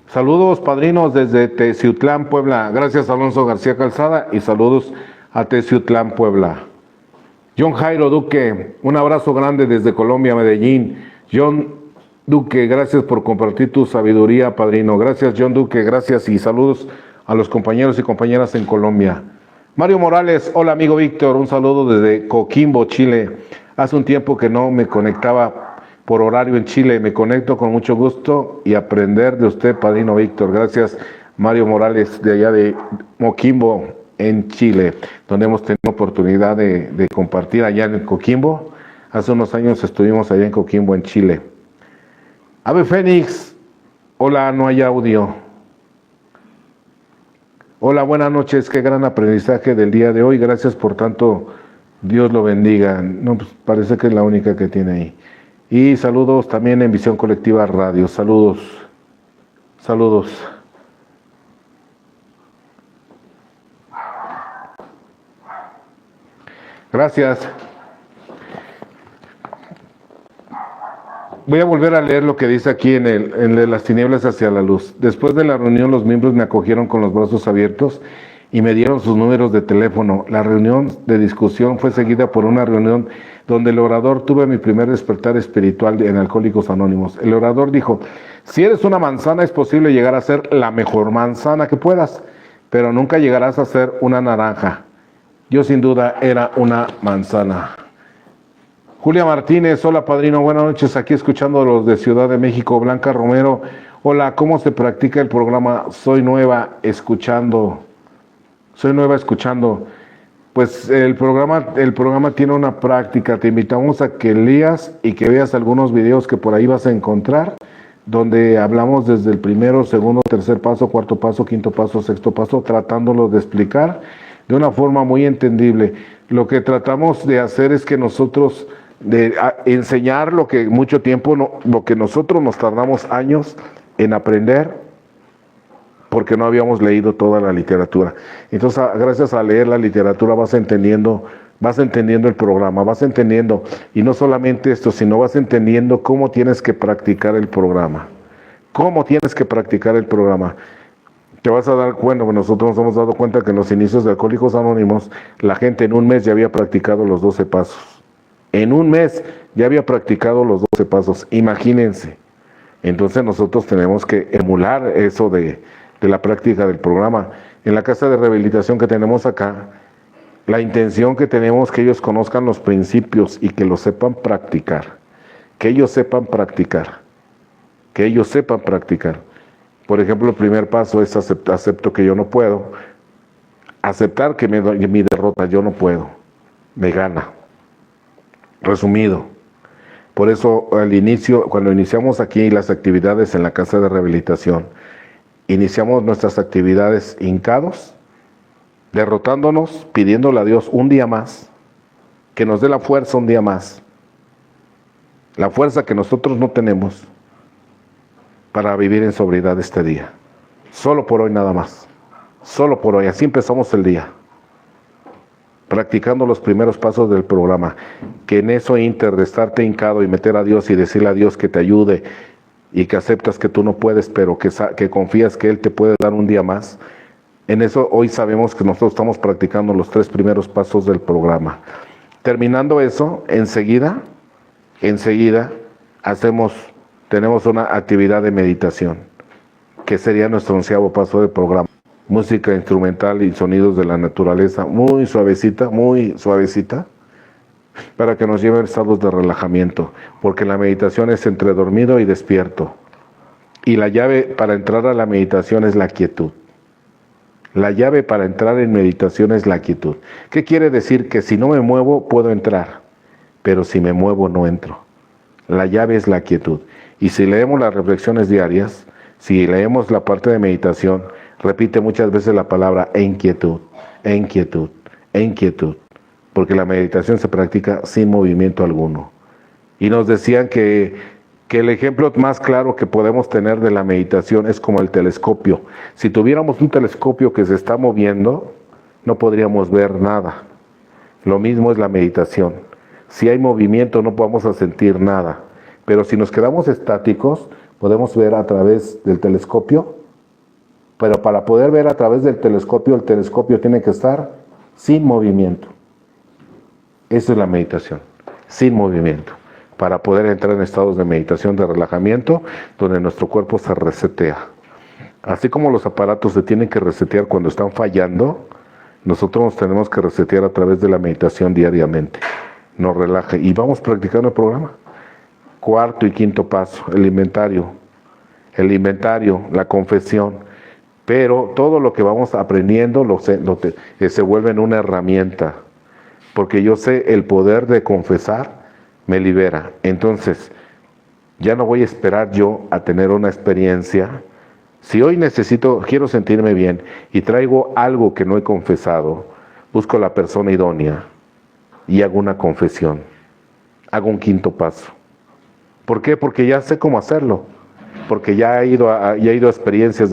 Saludos, padrinos, desde Teciutlán, Puebla. Gracias, Alonso García Calzada, y saludos a Teciutlán, Puebla. John Jairo Duque, un abrazo grande desde Colombia, Medellín. John Duque, gracias por compartir tu sabiduría, padrino. Gracias, John Duque, gracias y saludos a los compañeros y compañeras en Colombia. Mario Morales, hola amigo Víctor, un saludo desde Coquimbo, Chile. Hace un tiempo que no me conectaba por horario en Chile. Me conecto con mucho gusto y aprender de usted, Padrino Víctor. Gracias, Mario Morales, de allá de Moquimbo, en Chile, donde hemos tenido oportunidad de compartir allá en Coquimbo. Hace unos años estuvimos allá en Coquimbo, en Chile. Ave Fénix, hola, no hay audio. Hola, buenas noches, qué gran aprendizaje del día de hoy. Gracias por tanto, Dios lo bendiga. No, pues parece que es la única que tiene ahí. Y saludos también en Visión Colectiva Radio. Saludos, saludos. Gracias. Voy a volver a leer lo que dice aquí en las tinieblas hacia la luz. Después de la reunión, los miembros me acogieron con los brazos abiertos y me dieron sus números de teléfono. La reunión de discusión fue seguida por una reunión donde el orador tuvo mi primer despertar espiritual en Alcohólicos Anónimos. El orador dijo: si eres una manzana, es posible llegar a ser la mejor manzana que puedas, pero nunca llegarás a ser una naranja. Yo sin duda era una manzana. Julia Martínez, hola Padrino, buenas noches, aquí escuchando los de Ciudad de México. Blanca Romero, hola, ¿cómo se practica el programa? Soy nueva escuchando. Pues el programa tiene una práctica. Te invitamos a que leas y que veas algunos videos que por ahí vas a encontrar, donde hablamos desde el primero, segundo, tercer paso, cuarto paso, quinto paso, sexto paso, tratándolo de explicar de una forma muy entendible. Lo que tratamos de hacer es que nosotros enseñar lo que mucho tiempo, lo que nosotros nos tardamos años en aprender, porque no habíamos leído toda la literatura. Entonces, gracias a leer la literatura vas entendiendo el programa, vas entendiendo, y no solamente esto, sino vas entendiendo cómo tienes que practicar el programa. ¿Cómo tienes que practicar el programa? Te vas a dar cuenta, nosotros nos hemos dado cuenta que en los inicios de Alcohólicos Anónimos, la gente en un mes ya había practicado los 12 pasos. En un mes ya había practicado los 12 pasos, imagínense. Entonces nosotros tenemos que emular eso de la práctica del programa. En la casa de rehabilitación que tenemos acá, la intención que tenemos es que ellos conozcan los principios y que los sepan practicar. Que ellos sepan practicar. Por ejemplo, el primer paso es acepto que yo no puedo. Aceptar que mi derrota, yo no puedo. Me gana. Resumido. Por eso al inicio, cuando iniciamos aquí las actividades en la casa de rehabilitación, iniciamos nuestras actividades hincados, derrotándonos, pidiéndole a Dios un día más, que nos dé la fuerza un día más. La fuerza que nosotros no tenemos para vivir en sobriedad este día. Solo por hoy nada más. Solo por hoy. Así empezamos el día. Practicando los primeros pasos del programa. Que en eso inter de estarte hincado y meter a Dios y decirle a Dios que te ayude y que aceptas que tú no puedes, pero que confías que Él te puede dar un día más. En eso hoy sabemos que nosotros estamos practicando los 3 primeros pasos del programa. Terminando eso, enseguida tenemos una actividad de meditación, que sería nuestro 11º paso del programa. Música instrumental y sonidos de la naturaleza, muy suavecita, para que nos lleven a estados de relajamiento, porque la meditación es entre dormido y despierto. Y la llave para entrar a la meditación es la quietud. La llave para entrar en meditación es la quietud. ¿Qué quiere decir? Que si no me muevo, puedo entrar, pero si me muevo, no entro. La llave es la quietud. Y si leemos las reflexiones diarias, si leemos la parte de meditación, repite muchas veces la palabra en quietud, porque la meditación se practica sin movimiento alguno. Y nos decían que el ejemplo más claro que podemos tener de la meditación es como el telescopio. Si tuviéramos un telescopio que se está moviendo, no podríamos ver nada. Lo mismo es la meditación. Si hay movimiento, no vamos a sentir nada. Pero si nos quedamos estáticos, podemos ver a través del telescopio. Pero para poder ver a través del telescopio, el telescopio tiene que estar sin movimiento. Esa es la meditación, sin movimiento. Para poder entrar en estados de meditación, de relajamiento, donde nuestro cuerpo se resetea. Así como los aparatos se tienen que resetear cuando están fallando, nosotros nos tenemos que resetear a través de la meditación diariamente. nos relaje. Y vamos practicando el programa. Cuarto y quinto paso, el inventario, la confesión. Pero todo lo que vamos aprendiendo se vuelve en una herramienta. Porque yo sé el poder de confesar me libera. Entonces, ya no voy a esperar yo a tener una experiencia. Si hoy quiero sentirme bien y traigo algo que no he confesado, busco a la persona idónea y hago una confesión. Hago un quinto paso. ¿Por qué? Porque ya sé cómo hacerlo. Porque ya he ido a experiencias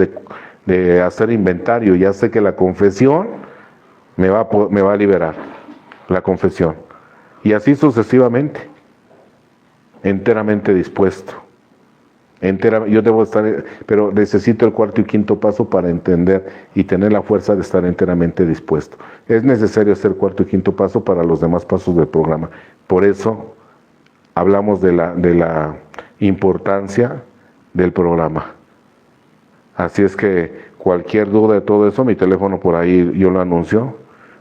de hacer inventario. Ya sé que la confesión me va a liberar. La confesión. Y así sucesivamente. Enteramente dispuesto. Yo debo estar, pero necesito el cuarto y quinto paso para entender y tener la fuerza de estar enteramente dispuesto. Es necesario hacer cuarto y quinto paso para los demás pasos del programa. Por eso hablamos de la importancia del programa. Así es que cualquier duda de todo eso, mi teléfono por ahí yo lo anuncio,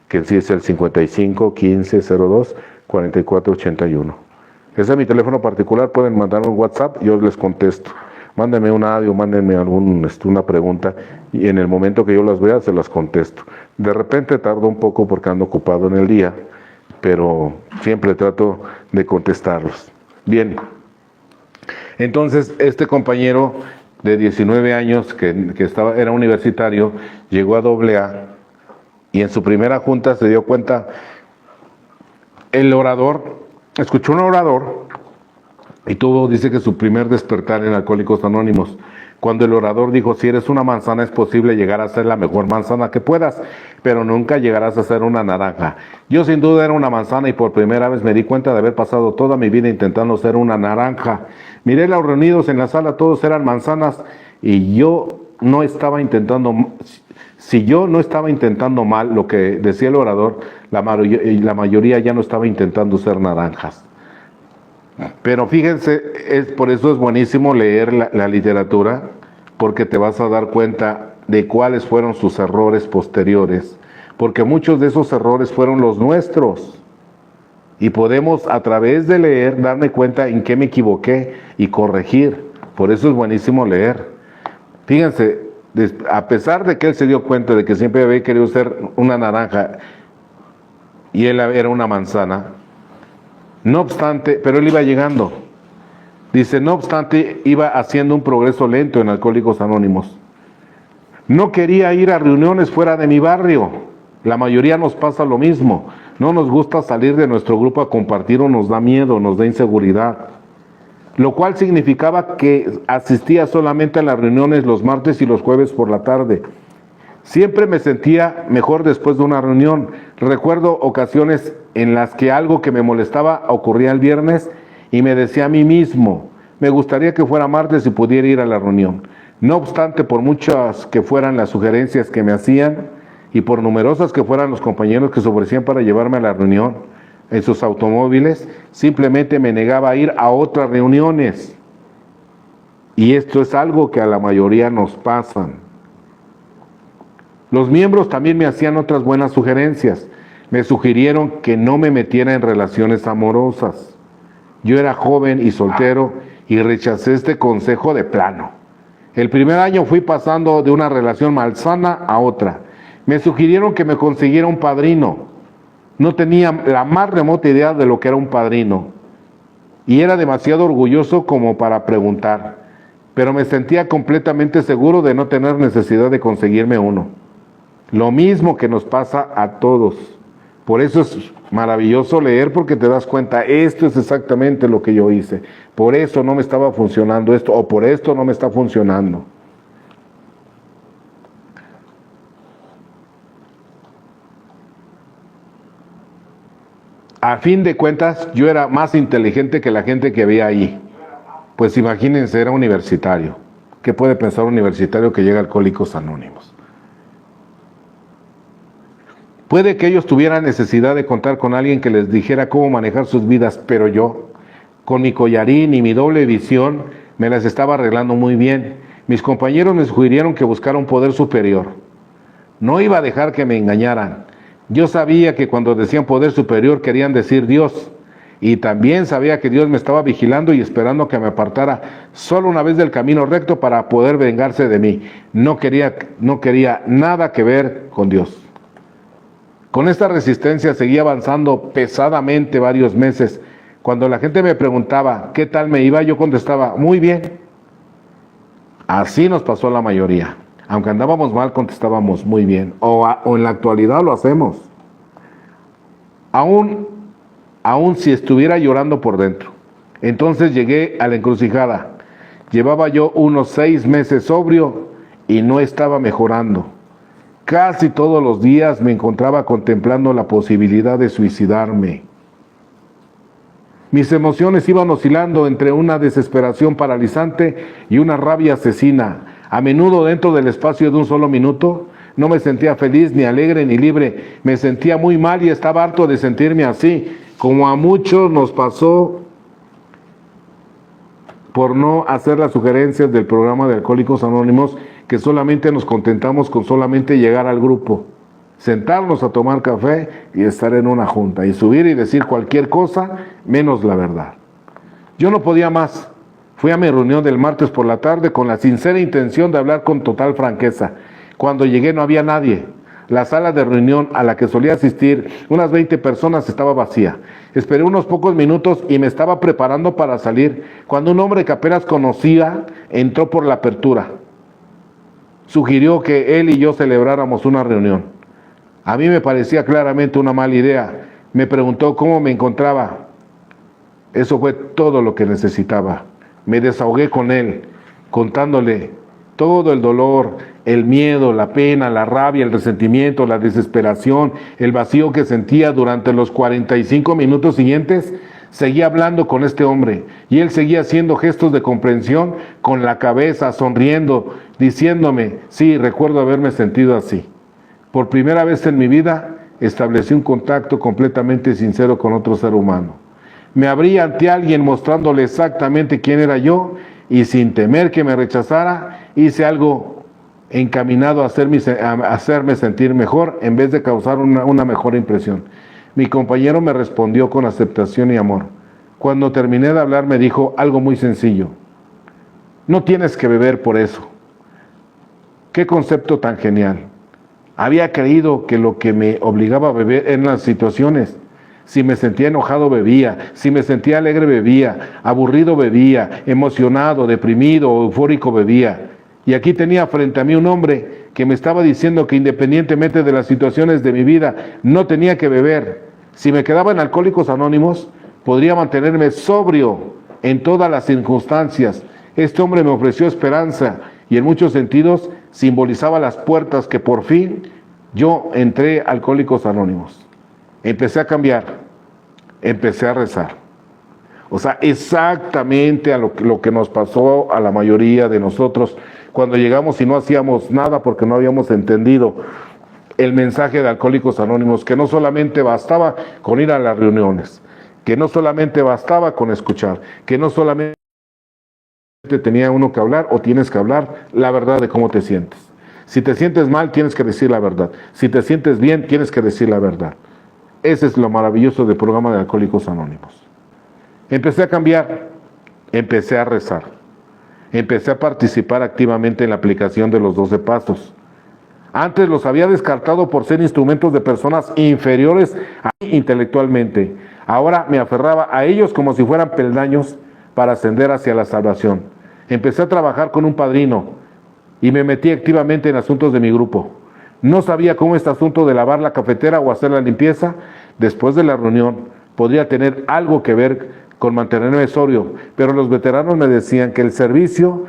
que sí es el 55 15 02 44 81. Ese es mi teléfono particular, pueden mandar un WhatsApp, yo les contesto. Mándenme un audio, mándenme una pregunta y en el momento que yo las vea se las contesto. De repente tardo un poco porque ando ocupado en el día, pero siempre trato de contestarlos. Bien, entonces este compañero de 19 años que era universitario, llegó a AA y en su primera junta se dio cuenta, escuchó un orador y dice que su primer despertar en Alcohólicos Anónimos, cuando el orador dijo, si eres una manzana es posible llegar a ser la mejor manzana que puedas, pero nunca llegarás a ser una naranja. Yo sin duda era una manzana y por primera vez me di cuenta de haber pasado toda mi vida intentando ser una naranja. Miré los reunidos en la sala, todos eran manzanas y yo no estaba intentando. Si yo no estaba intentando mal lo que decía el orador, la mayoría ya no estaba intentando ser naranjas. Pero fíjense, por eso es buenísimo leer la literatura, porque te vas a dar cuenta de cuáles fueron sus errores posteriores, porque muchos de esos errores fueron los nuestros. Y podemos a través de leer darme cuenta en qué me equivoqué y corregir. Por eso es buenísimo leer. Fíjense, a pesar de que él se dio cuenta de que siempre había querido ser una naranja y él era una manzana, no obstante, pero él iba llegando. Dice, no obstante, iba haciendo un progreso lento en Alcohólicos Anónimos. No quería ir a reuniones fuera de mi barrio. La mayoría nos pasa lo mismo. No nos gusta salir de nuestro grupo a compartir o nos da miedo, nos da inseguridad. Lo cual significaba que asistía solamente a las reuniones los martes y los jueves por la tarde. Siempre me sentía mejor después de una reunión. Recuerdo ocasiones en las que algo que me molestaba ocurría el viernes y me decía a mí mismo, me gustaría que fuera martes y pudiera ir a la reunión. No obstante, por muchas que fueran las sugerencias que me hacían y por numerosas que fueran los compañeros que se ofrecían para llevarme a la reunión en sus automóviles, simplemente me negaba a ir a otras reuniones. Y esto es algo que a la mayoría nos pasa. Los miembros también me hacían otras buenas sugerencias. Me sugirieron que no me metiera en relaciones amorosas. Yo era joven y soltero y rechacé este consejo de plano. El primer año fui pasando de una relación malsana a otra. Me sugirieron que me consiguiera un padrino. No tenía la más remota idea de lo que era un padrino. Y era demasiado orgulloso como para preguntar. Pero me sentía completamente seguro de no tener necesidad de conseguirme uno. Lo mismo que nos pasa a todos. Por eso es maravilloso leer, porque te das cuenta, esto es exactamente lo que yo hice. Por eso no me estaba funcionando esto, o por esto no me está funcionando. A fin de cuentas, yo era más inteligente que la gente que veía ahí. Pues imagínense, era universitario. ¿Qué puede pensar un universitario que llega a Alcohólicos Anónimos? Puede que ellos tuvieran necesidad de contar con alguien que les dijera cómo manejar sus vidas, pero yo, con mi collarín y mi doble visión, me las estaba arreglando muy bien. Mis compañeros me sugirieron que buscara un poder superior. No iba a dejar que me engañaran. Yo sabía que cuando decían poder superior querían decir Dios. y también sabía que Dios me estaba vigilando y esperando que me apartara solo una vez del camino recto para poder vengarse de mí. No quería nada que ver con Dios. Con esta resistencia seguí avanzando pesadamente varios meses. Cuando la gente me preguntaba qué tal me iba, yo contestaba, muy bien. Así nos pasó a la mayoría. Aunque andábamos mal, contestábamos muy bien. O en la actualidad lo hacemos. Aún si estuviera llorando por dentro. Entonces llegué a la encrucijada. Llevaba yo unos 6 meses sobrio y no estaba mejorando. Casi todos los días me encontraba contemplando la posibilidad de suicidarme. Mis emociones iban oscilando entre una desesperación paralizante y una rabia asesina. A menudo dentro del espacio de un solo minuto, no me sentía feliz, ni alegre, ni libre. Me sentía muy mal y estaba harto de sentirme así, como a muchos nos pasó por no hacer las sugerencias del programa de Alcohólicos Anónimos, que solamente nos contentamos con solamente llegar al grupo, sentarnos a tomar café y estar en una junta, y subir y decir cualquier cosa, menos la verdad. Yo no podía más. Fui a mi reunión del martes por la tarde con la sincera intención de hablar con total franqueza. Cuando llegué no había nadie. La sala de reunión a la que solía asistir unas 20 personas estaba vacía. Esperé unos pocos minutos y me estaba preparando para salir cuando un hombre que apenas conocía entró por la apertura. Sugirió que él y yo celebráramos una reunión. A mí me parecía claramente una mala idea. Me preguntó cómo me encontraba. Eso fue todo lo que necesitaba. Me desahogué con él, contándole todo el dolor, el miedo, la pena, la rabia, el resentimiento, la desesperación, el vacío que sentía durante los 45 minutos siguientes. Seguía hablando con este hombre y él seguía haciendo gestos de comprensión con la cabeza, sonriendo, diciéndome, sí, recuerdo haberme sentido así. Por primera vez en mi vida establecí un contacto completamente sincero con otro ser humano. Me abrí ante alguien mostrándole exactamente quién era yo y sin temer que me rechazara, hice algo encaminado a hacerme sentir mejor en vez de causar una mejor impresión. Mi compañero me respondió con aceptación y amor. Cuando terminé de hablar me dijo algo muy sencillo. No tienes que beber por eso. Qué concepto tan genial. Había creído que lo que me obligaba a beber eran las situaciones. Si me sentía enojado, bebía. Si me sentía alegre, bebía. Aburrido, bebía. Emocionado, deprimido o eufórico, bebía. Y aquí tenía frente a mí un hombre que me estaba diciendo que independientemente de las situaciones de mi vida, no tenía que beber. Si me quedaba en Alcohólicos Anónimos, podría mantenerme sobrio en todas las circunstancias. Este hombre me ofreció esperanza y en muchos sentidos simbolizaba las puertas que por fin yo entré a Alcohólicos Anónimos. Empecé a cambiar, empecé a rezar. O sea, exactamente a lo que nos pasó a la mayoría de nosotros cuando llegamos y no hacíamos nada porque no habíamos entendido el mensaje de Alcohólicos Anónimos, que no solamente bastaba con ir a las reuniones, que no solamente bastaba con escuchar, que no solamente tenía uno que hablar o tienes que hablar la verdad de cómo te sientes. Si te sientes mal, tienes que decir la verdad. Si te sientes bien, tienes que decir la verdad. Ese es lo maravilloso del programa de Alcohólicos Anónimos. Empecé a cambiar, empecé a rezar, empecé a participar activamente en la aplicación de los 12 pasos. Antes los había descartado por ser instrumentos de personas inferiores a mí intelectualmente. Ahora me aferraba a ellos como si fueran peldaños para ascender hacia la salvación. Empecé a trabajar con un padrino y me metí activamente en asuntos de mi grupo. No sabía cómo este asunto de lavar la cafetera o hacer la limpieza después de la reunión podría tener algo que ver con mantenerme sobrio, pero los veteranos me decían que el servicio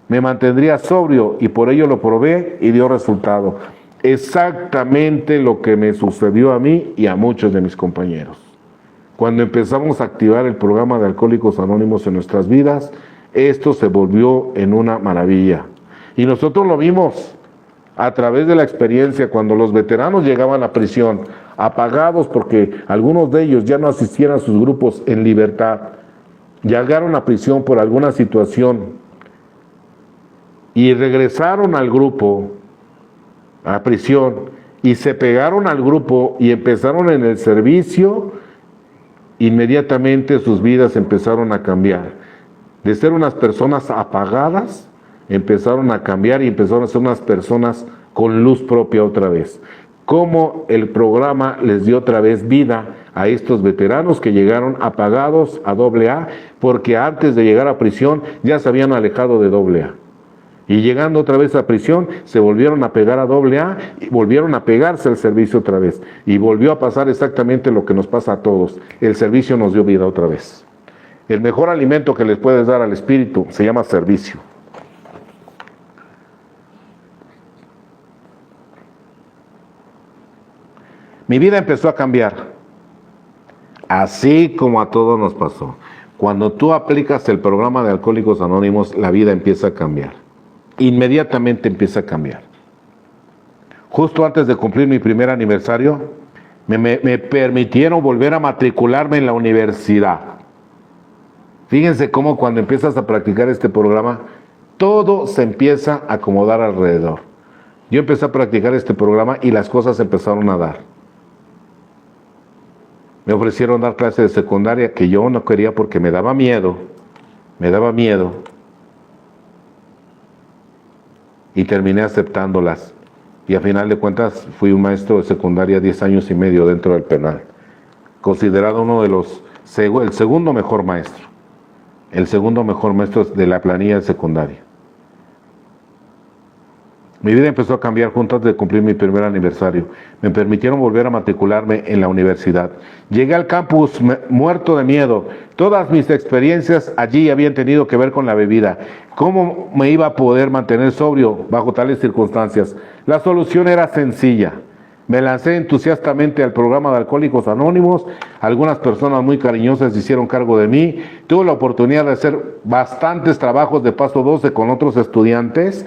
me mantendría sobrio y por ello lo probé y dio resultado. Exactamente lo que me sucedió a mí y a muchos de mis compañeros. Cuando empezamos a activar el programa de Alcohólicos Anónimos en nuestras vidas, esto se volvió en una maravilla. Y nosotros lo vimos a través de la experiencia cuando los veteranos llegaban a prisión, apagados porque algunos de ellos ya no asistían a sus grupos en libertad, llegaron a prisión por alguna situación y regresaron al grupo, a prisión, y se pegaron al grupo y empezaron en el servicio inmediatamente sus vidas empezaron a cambiar. De ser unas personas apagadas, empezaron a cambiar y empezaron a ser unas personas con luz propia otra vez. Cómo el programa les dio otra vez vida a estos veteranos que llegaron apagados a AA, porque antes de llegar a prisión ya se habían alejado de AA. Y llegando otra vez a prisión, se volvieron a pegar a AA y volvieron a pegarse al servicio otra vez. Y volvió a pasar exactamente lo que nos pasa a todos. El servicio nos dio vida otra vez. El mejor alimento que les puedes dar al espíritu se llama servicio. Mi vida empezó a cambiar, así como a todos nos pasó. Cuando tú aplicas el programa de Alcohólicos Anónimos, la vida empieza a cambiar. Inmediatamente empieza a cambiar. Justo antes de cumplir mi primer aniversario, me permitieron volver a matricularme en la universidad. Fíjense cómo cuando empiezas a practicar este programa, todo se empieza a acomodar alrededor. Yo empecé a practicar este programa y las cosas empezaron a dar. Me ofrecieron dar clase de secundaria que yo no quería porque me daba miedo. Y terminé aceptándolas. Y a final de cuentas fui un maestro de secundaria 10 años y medio dentro del penal. Considerado uno de los, el segundo mejor maestro. El segundo mejor maestro de la planilla de secundaria. Mi vida empezó a cambiar justo antes de cumplir mi primer aniversario. Me permitieron volver a matricularme en la universidad. Llegué al campus muerto de miedo. Todas mis experiencias allí habían tenido que ver con la bebida. ¿Cómo me iba a poder mantener sobrio bajo tales circunstancias? La solución era sencilla. Me lancé entusiastamente al programa de Alcohólicos Anónimos. Algunas personas muy cariñosas se hicieron cargo de mí. Tuve la oportunidad de hacer bastantes trabajos de paso 12 con otros estudiantes.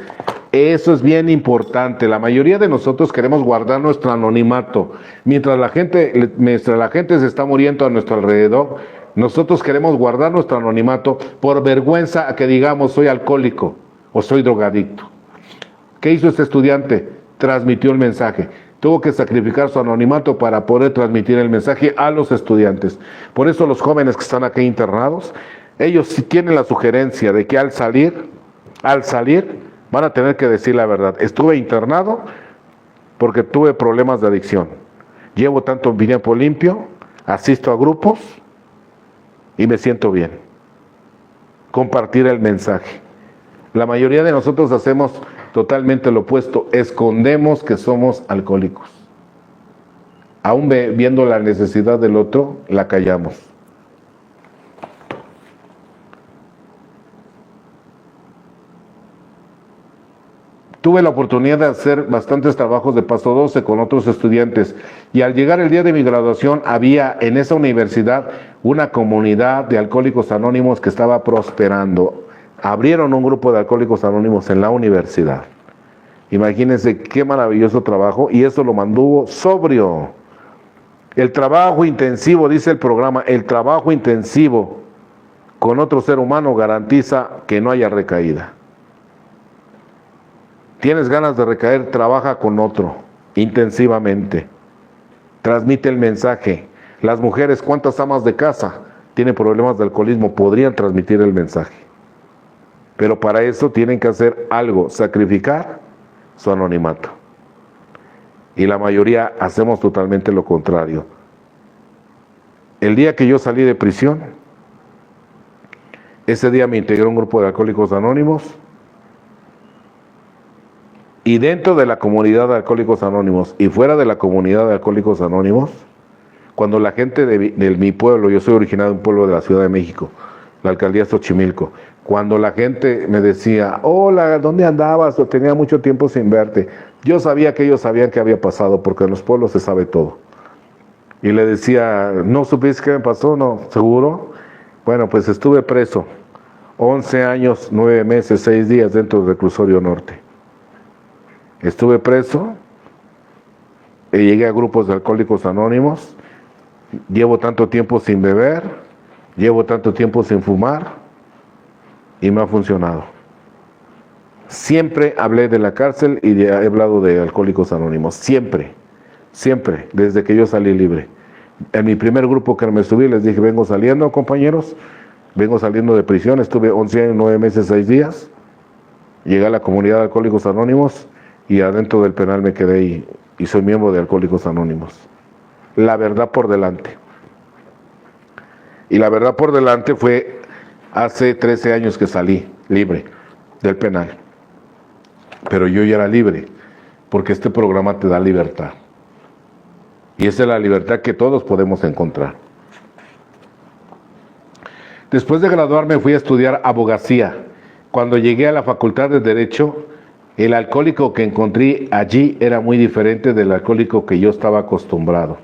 Eso es bien importante. La mayoría de nosotros queremos guardar nuestro anonimato. Mientras la gente se está muriendo a nuestro alrededor, nosotros queremos guardar nuestro anonimato por vergüenza a que digamos soy alcohólico o soy drogadicto. ¿Qué hizo este estudiante? Transmitió el mensaje. Tuvo que sacrificar su anonimato para poder transmitir el mensaje a los estudiantes. Por eso los jóvenes que están aquí internados, ellos sí tienen la sugerencia de que al salir, van a tener que decir la verdad. Estuve internado porque tuve problemas de adicción. Llevo tanto tiempo limpio, asisto a grupos y me siento bien. Compartir el mensaje. La mayoría de nosotros hacemos totalmente lo opuesto. Escondemos que somos alcohólicos. Aún viendo la necesidad del otro, la callamos. Tuve la oportunidad de hacer bastantes trabajos de paso 12 con otros estudiantes y al llegar el día de mi graduación había en esa universidad una comunidad de Alcohólicos Anónimos que estaba prosperando. Abrieron un grupo de Alcohólicos Anónimos en la universidad. Imagínense qué maravilloso trabajo y eso lo mantuvo sobrio. El trabajo intensivo, dice el programa, el trabajo intensivo con otro ser humano garantiza que no haya recaída. Tienes ganas de recaer, trabaja con otro, intensivamente. Transmite el mensaje. Las mujeres, ¿cuántas amas de casa tienen problemas de alcoholismo? Podrían transmitir el mensaje. Pero para eso tienen que hacer algo, sacrificar su anonimato. Y la mayoría hacemos totalmente lo contrario. El día que yo salí de prisión, ese día me integré a un grupo de Alcohólicos Anónimos. Y dentro de la comunidad de Alcohólicos Anónimos y fuera de la comunidad de Alcohólicos Anónimos, cuando la gente de mi pueblo, yo soy originario de un pueblo de la Ciudad de México, la alcaldía Xochimilco, cuando la gente me decía, hola, ¿dónde andabas? O tenía mucho tiempo sin verte. Yo sabía que ellos sabían qué había pasado, porque en los pueblos se sabe todo. Y le decía, ¿no supiste qué me pasó? No, ¿seguro? Bueno, pues estuve preso 11 años, 9 meses, 6 días dentro del reclusorio norte. Estuve preso y llegué a grupos de Alcohólicos Anónimos. Llevo tanto tiempo sin beber, llevo tanto tiempo sin fumar y me ha funcionado. Siempre hablé de la cárcel y he hablado de Alcohólicos Anónimos, siempre, desde que yo salí libre. En mi primer grupo que me subí les dije, vengo saliendo, compañeros, vengo saliendo de prisión, estuve 11 años, 9 meses, 6 días, llegué a la comunidad de Alcohólicos Anónimos y adentro del penal me quedé y soy miembro de Alcohólicos Anónimos. La verdad por delante. Y la verdad por delante fue hace 13 años que salí libre del penal. Pero yo ya era libre, porque este programa te da libertad. Y esa es la libertad que todos podemos encontrar. Después de graduarme fui a estudiar abogacía. Cuando llegué a la Facultad de Derecho, el alcohólico que encontré allí era muy diferente del alcohólico que yo estaba acostumbrado.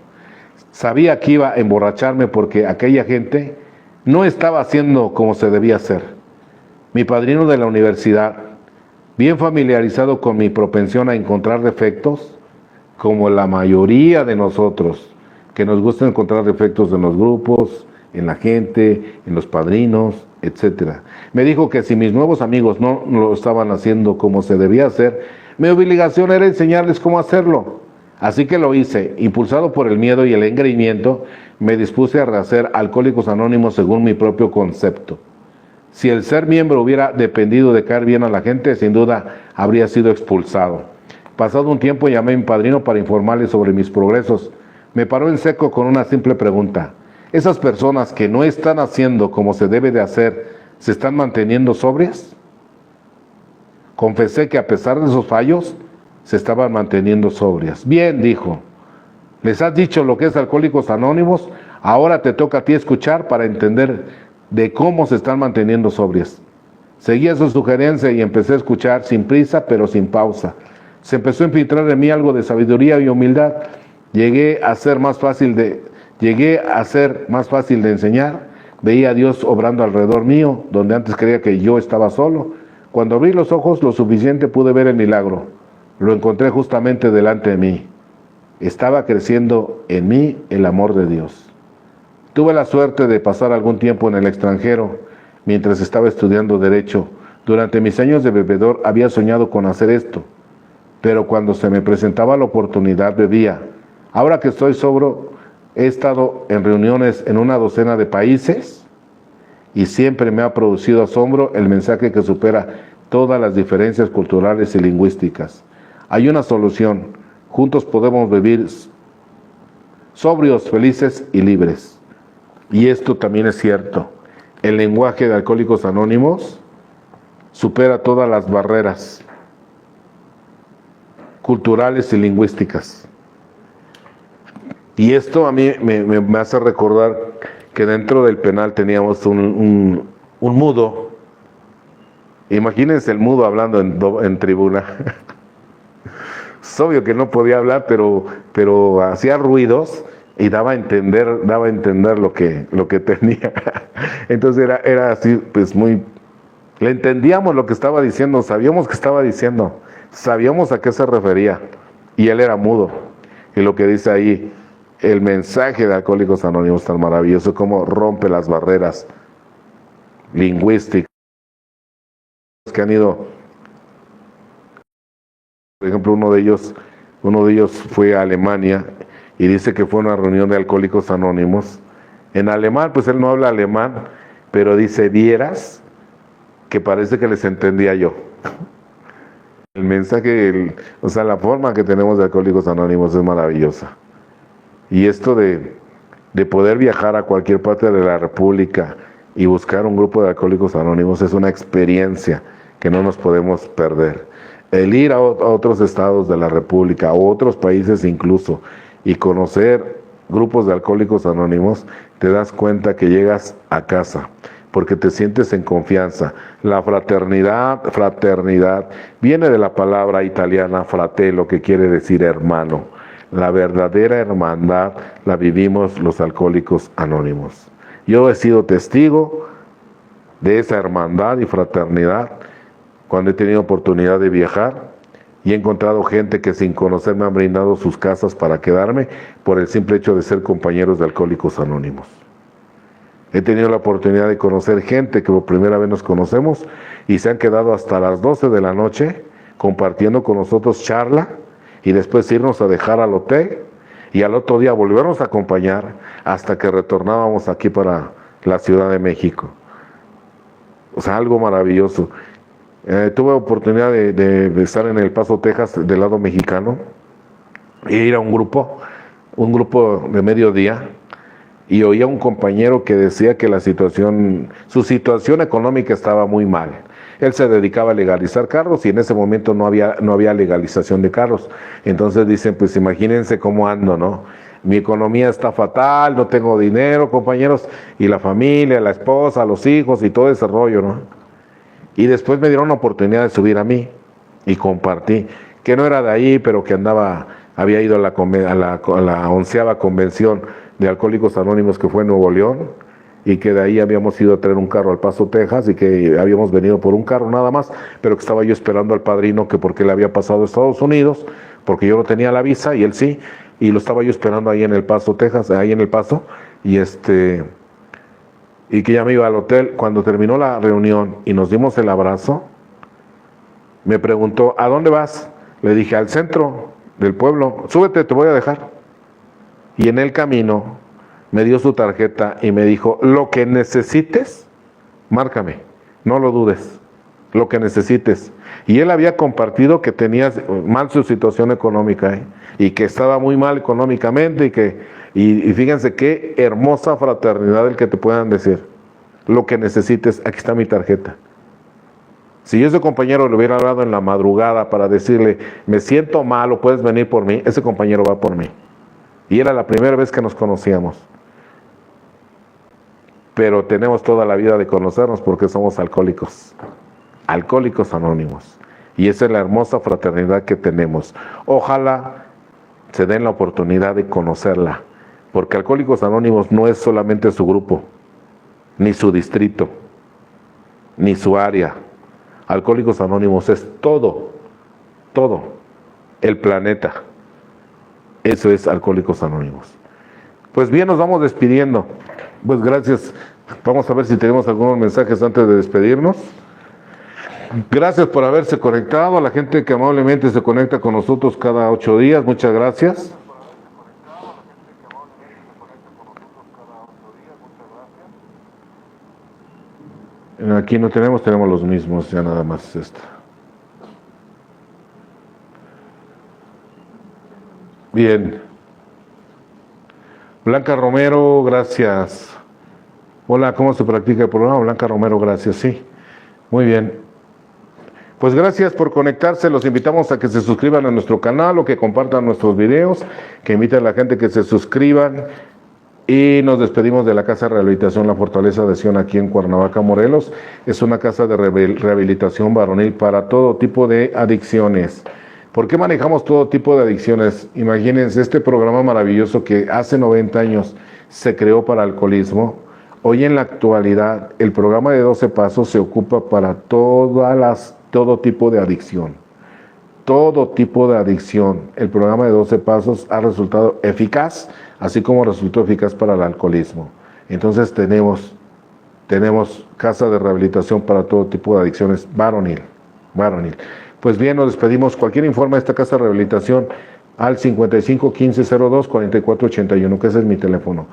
Sabía que iba a emborracharme porque aquella gente no estaba haciendo como se debía hacer. Mi padrino de la universidad, bien familiarizado con mi propensión a encontrar defectos, como la mayoría de nosotros, que nos gusta encontrar defectos en los grupos, en la gente, en los padrinos, etc. Me dijo que si mis nuevos amigos no lo estaban haciendo como se debía hacer, mi obligación era enseñarles cómo hacerlo. Así que lo hice. Impulsado por el miedo y el engreimiento, me dispuse a rehacer Alcohólicos Anónimos según mi propio concepto. Si el ser miembro hubiera dependido de caer bien a la gente, sin duda habría sido expulsado. Pasado un tiempo llamé a mi padrino para informarle sobre mis progresos. Me paró en seco con una simple pregunta. ¿Esas personas que no están haciendo como se debe de hacer, se están manteniendo sobrias? Confesé que a pesar de esos fallos, se estaban manteniendo sobrias. Bien, dijo. ¿Les has dicho lo que es Alcohólicos Anónimos? Ahora te toca a ti escuchar para entender de cómo se están manteniendo sobrias. Seguí su sugerencia y empecé a escuchar sin prisa, pero sin pausa. Se empezó a infiltrar en mí algo de sabiduría y humildad. Llegué a ser más fácil de enseñar. Veía a Dios obrando alrededor mío, donde antes creía que yo estaba solo. Cuando abrí los ojos lo suficiente pude ver el milagro. Lo encontré justamente delante de mí. Estaba creciendo en mí el amor de Dios. Tuve la suerte de pasar algún tiempo en el extranjero mientras estaba estudiando Derecho. Durante mis años de bebedor había soñado con hacer esto, pero cuando se me presentaba la oportunidad bebía. Ahora que estoy sobrio, he estado en reuniones en una docena de países y siempre me ha producido asombro el mensaje que supera todas las diferencias culturales y lingüísticas. Hay una solución. Juntos podemos vivir sobrios, felices y libres. Y esto también es cierto. El lenguaje de Alcohólicos Anónimos supera todas las barreras culturales y lingüísticas. Y esto a mí me hace recordar que dentro del penal teníamos un mudo. Imagínense el mudo hablando en tribuna. Es obvio que no podía hablar, pero hacía ruidos y daba a entender lo que tenía. Entonces era así, pues muy... Le entendíamos lo que estaba diciendo, sabíamos que estaba diciendo, sabíamos a qué se refería. Y él era mudo. Y lo que dice ahí, el mensaje de Alcohólicos Anónimos tan maravilloso, como rompe las barreras lingüísticas que han ido. Por ejemplo, uno de ellos fue a Alemania y dice que fue a una reunión de Alcohólicos Anónimos. En alemán, pues él no habla alemán, pero dice, vieras que parece que les entendía yo. El mensaje, la forma que tenemos de Alcohólicos Anónimos es maravillosa. Y esto de poder viajar a cualquier parte de la República y buscar un grupo de Alcohólicos Anónimos es una experiencia que no nos podemos perder. El ir a otros estados de la República, o otros países incluso, y conocer grupos de Alcohólicos Anónimos, te das cuenta que llegas a casa, porque te sientes en confianza. La fraternidad viene de la palabra italiana fratello, que quiere decir hermano. La verdadera hermandad la vivimos los Alcohólicos Anónimos. Yo he sido testigo de esa hermandad y fraternidad cuando he tenido oportunidad de viajar y he encontrado gente que sin conocerme han brindado sus casas para quedarme por el simple hecho de ser compañeros de Alcohólicos Anónimos. He tenido la oportunidad de conocer gente que por primera vez nos conocemos y se han quedado hasta las 12 de la noche compartiendo con nosotros charla y después irnos a dejar al hotel y al otro día volvernos a acompañar hasta que retornábamos aquí para la Ciudad de México. O sea, algo maravilloso. Tuve oportunidad de estar en El Paso, Texas, del lado mexicano, e ir a un grupo de mediodía, y oía a un compañero que decía que su situación económica estaba muy mal. Él se dedicaba a legalizar carros y en ese momento no había legalización de carros. Entonces dicen, pues imagínense cómo ando, ¿no? Mi economía está fatal, no tengo dinero, compañeros, y la familia, la esposa, los hijos y todo ese rollo, ¿no? Y después me dieron la oportunidad de subir a mí y compartí, que no era de ahí, pero que había ido a la 11ª convención de Alcohólicos Anónimos, que fue en Nuevo León, y que de ahí habíamos ido a traer un carro al Paso, Texas, y que habíamos venido por un carro nada más, pero que estaba yo esperando al padrino, que porque él había pasado a Estados Unidos, porque yo no tenía la visa y él sí, y lo estaba yo esperando ahí en El Paso, Texas, ahí en El Paso, y que ya me iba al hotel. Cuando terminó la reunión y nos dimos el abrazo, me preguntó, ¿a dónde vas? Le dije, al centro del pueblo, súbete, te voy a dejar. Y en el camino me dio su tarjeta y me dijo, lo que necesites, márcame, no lo dudes, lo que necesites. Y él había compartido que tenía mal su situación económica, y que estaba muy mal económicamente, y fíjense qué hermosa fraternidad el que te puedan decir, lo que necesites, aquí está mi tarjeta. Si yo ese compañero le hubiera hablado en la madrugada para decirle, me siento mal o puedes venir por mí, ese compañero va por mí. Y era la primera vez que nos conocíamos. Pero tenemos toda la vida de conocernos porque somos alcohólicos anónimos. Y esa es la hermosa fraternidad que tenemos. Ojalá se den la oportunidad de conocerla, porque Alcohólicos Anónimos no es solamente su grupo, ni su distrito, ni su área. Alcohólicos Anónimos es todo el planeta. Eso es Alcohólicos Anónimos. Pues bien, nos vamos despidiendo. Pues gracias. Vamos a ver si tenemos algunos mensajes antes de despedirnos. Gracias por haberse conectado, a la gente que amablemente se conecta con nosotros cada 8 días, muchas gracias. Aquí no tenemos los mismos, ya nada más esta. Bien. Blanca Romero, gracias. Hola, ¿cómo se practica el programa? Blanca Romero, gracias, sí. Muy bien. Pues gracias por conectarse, los invitamos a que se suscriban a nuestro canal o que compartan nuestros videos, que inviten a la gente que se suscriban, y nos despedimos de la Casa de Rehabilitación La Fortaleza de Sion aquí en Cuernavaca, Morelos. Es una casa de rehabilitación varonil para todo tipo de adicciones. ¿Por qué manejamos todo tipo de adicciones? Imagínense este programa maravilloso que hace 90 años se creó para alcoholismo. Hoy en la actualidad el programa de 12 pasos se ocupa para todo tipo de adicción. Todo tipo de adicción. El programa de 12 pasos ha resultado eficaz, así como resultó eficaz para el alcoholismo. Entonces tenemos casa de rehabilitación para todo tipo de adicciones varonil. Pues bien, nos despedimos. Cualquier informe de esta casa de rehabilitación al 55 15 02 44 81, que ese es mi teléfono.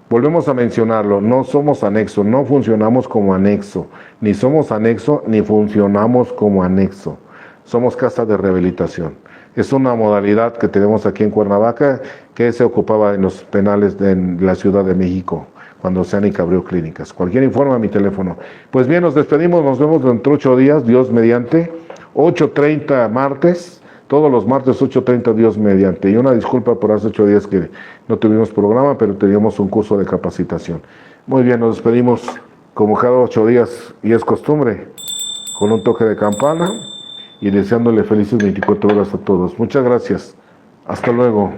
Volvemos a mencionarlo, no somos anexo, no funcionamos como anexo, ni somos anexo, ni funcionamos como anexo. Somos casa de rehabilitación. Es una modalidad que tenemos aquí en Cuernavaca, que se ocupaba en los penales de la Ciudad de México, cuando Oceánica abrió clínicas. Cualquier informe a mi teléfono. Pues bien, nos despedimos, nos vemos dentro de 8 días, Dios mediante, 8:30 martes. Todos los martes 8:30, Dios mediante. Y una disculpa por hace 8 días que no tuvimos programa, pero teníamos un curso de capacitación. Muy bien, nos despedimos como cada 8 días, y es costumbre, con un toque de campana y deseándole felices 24 horas a todos. Muchas gracias. Hasta luego.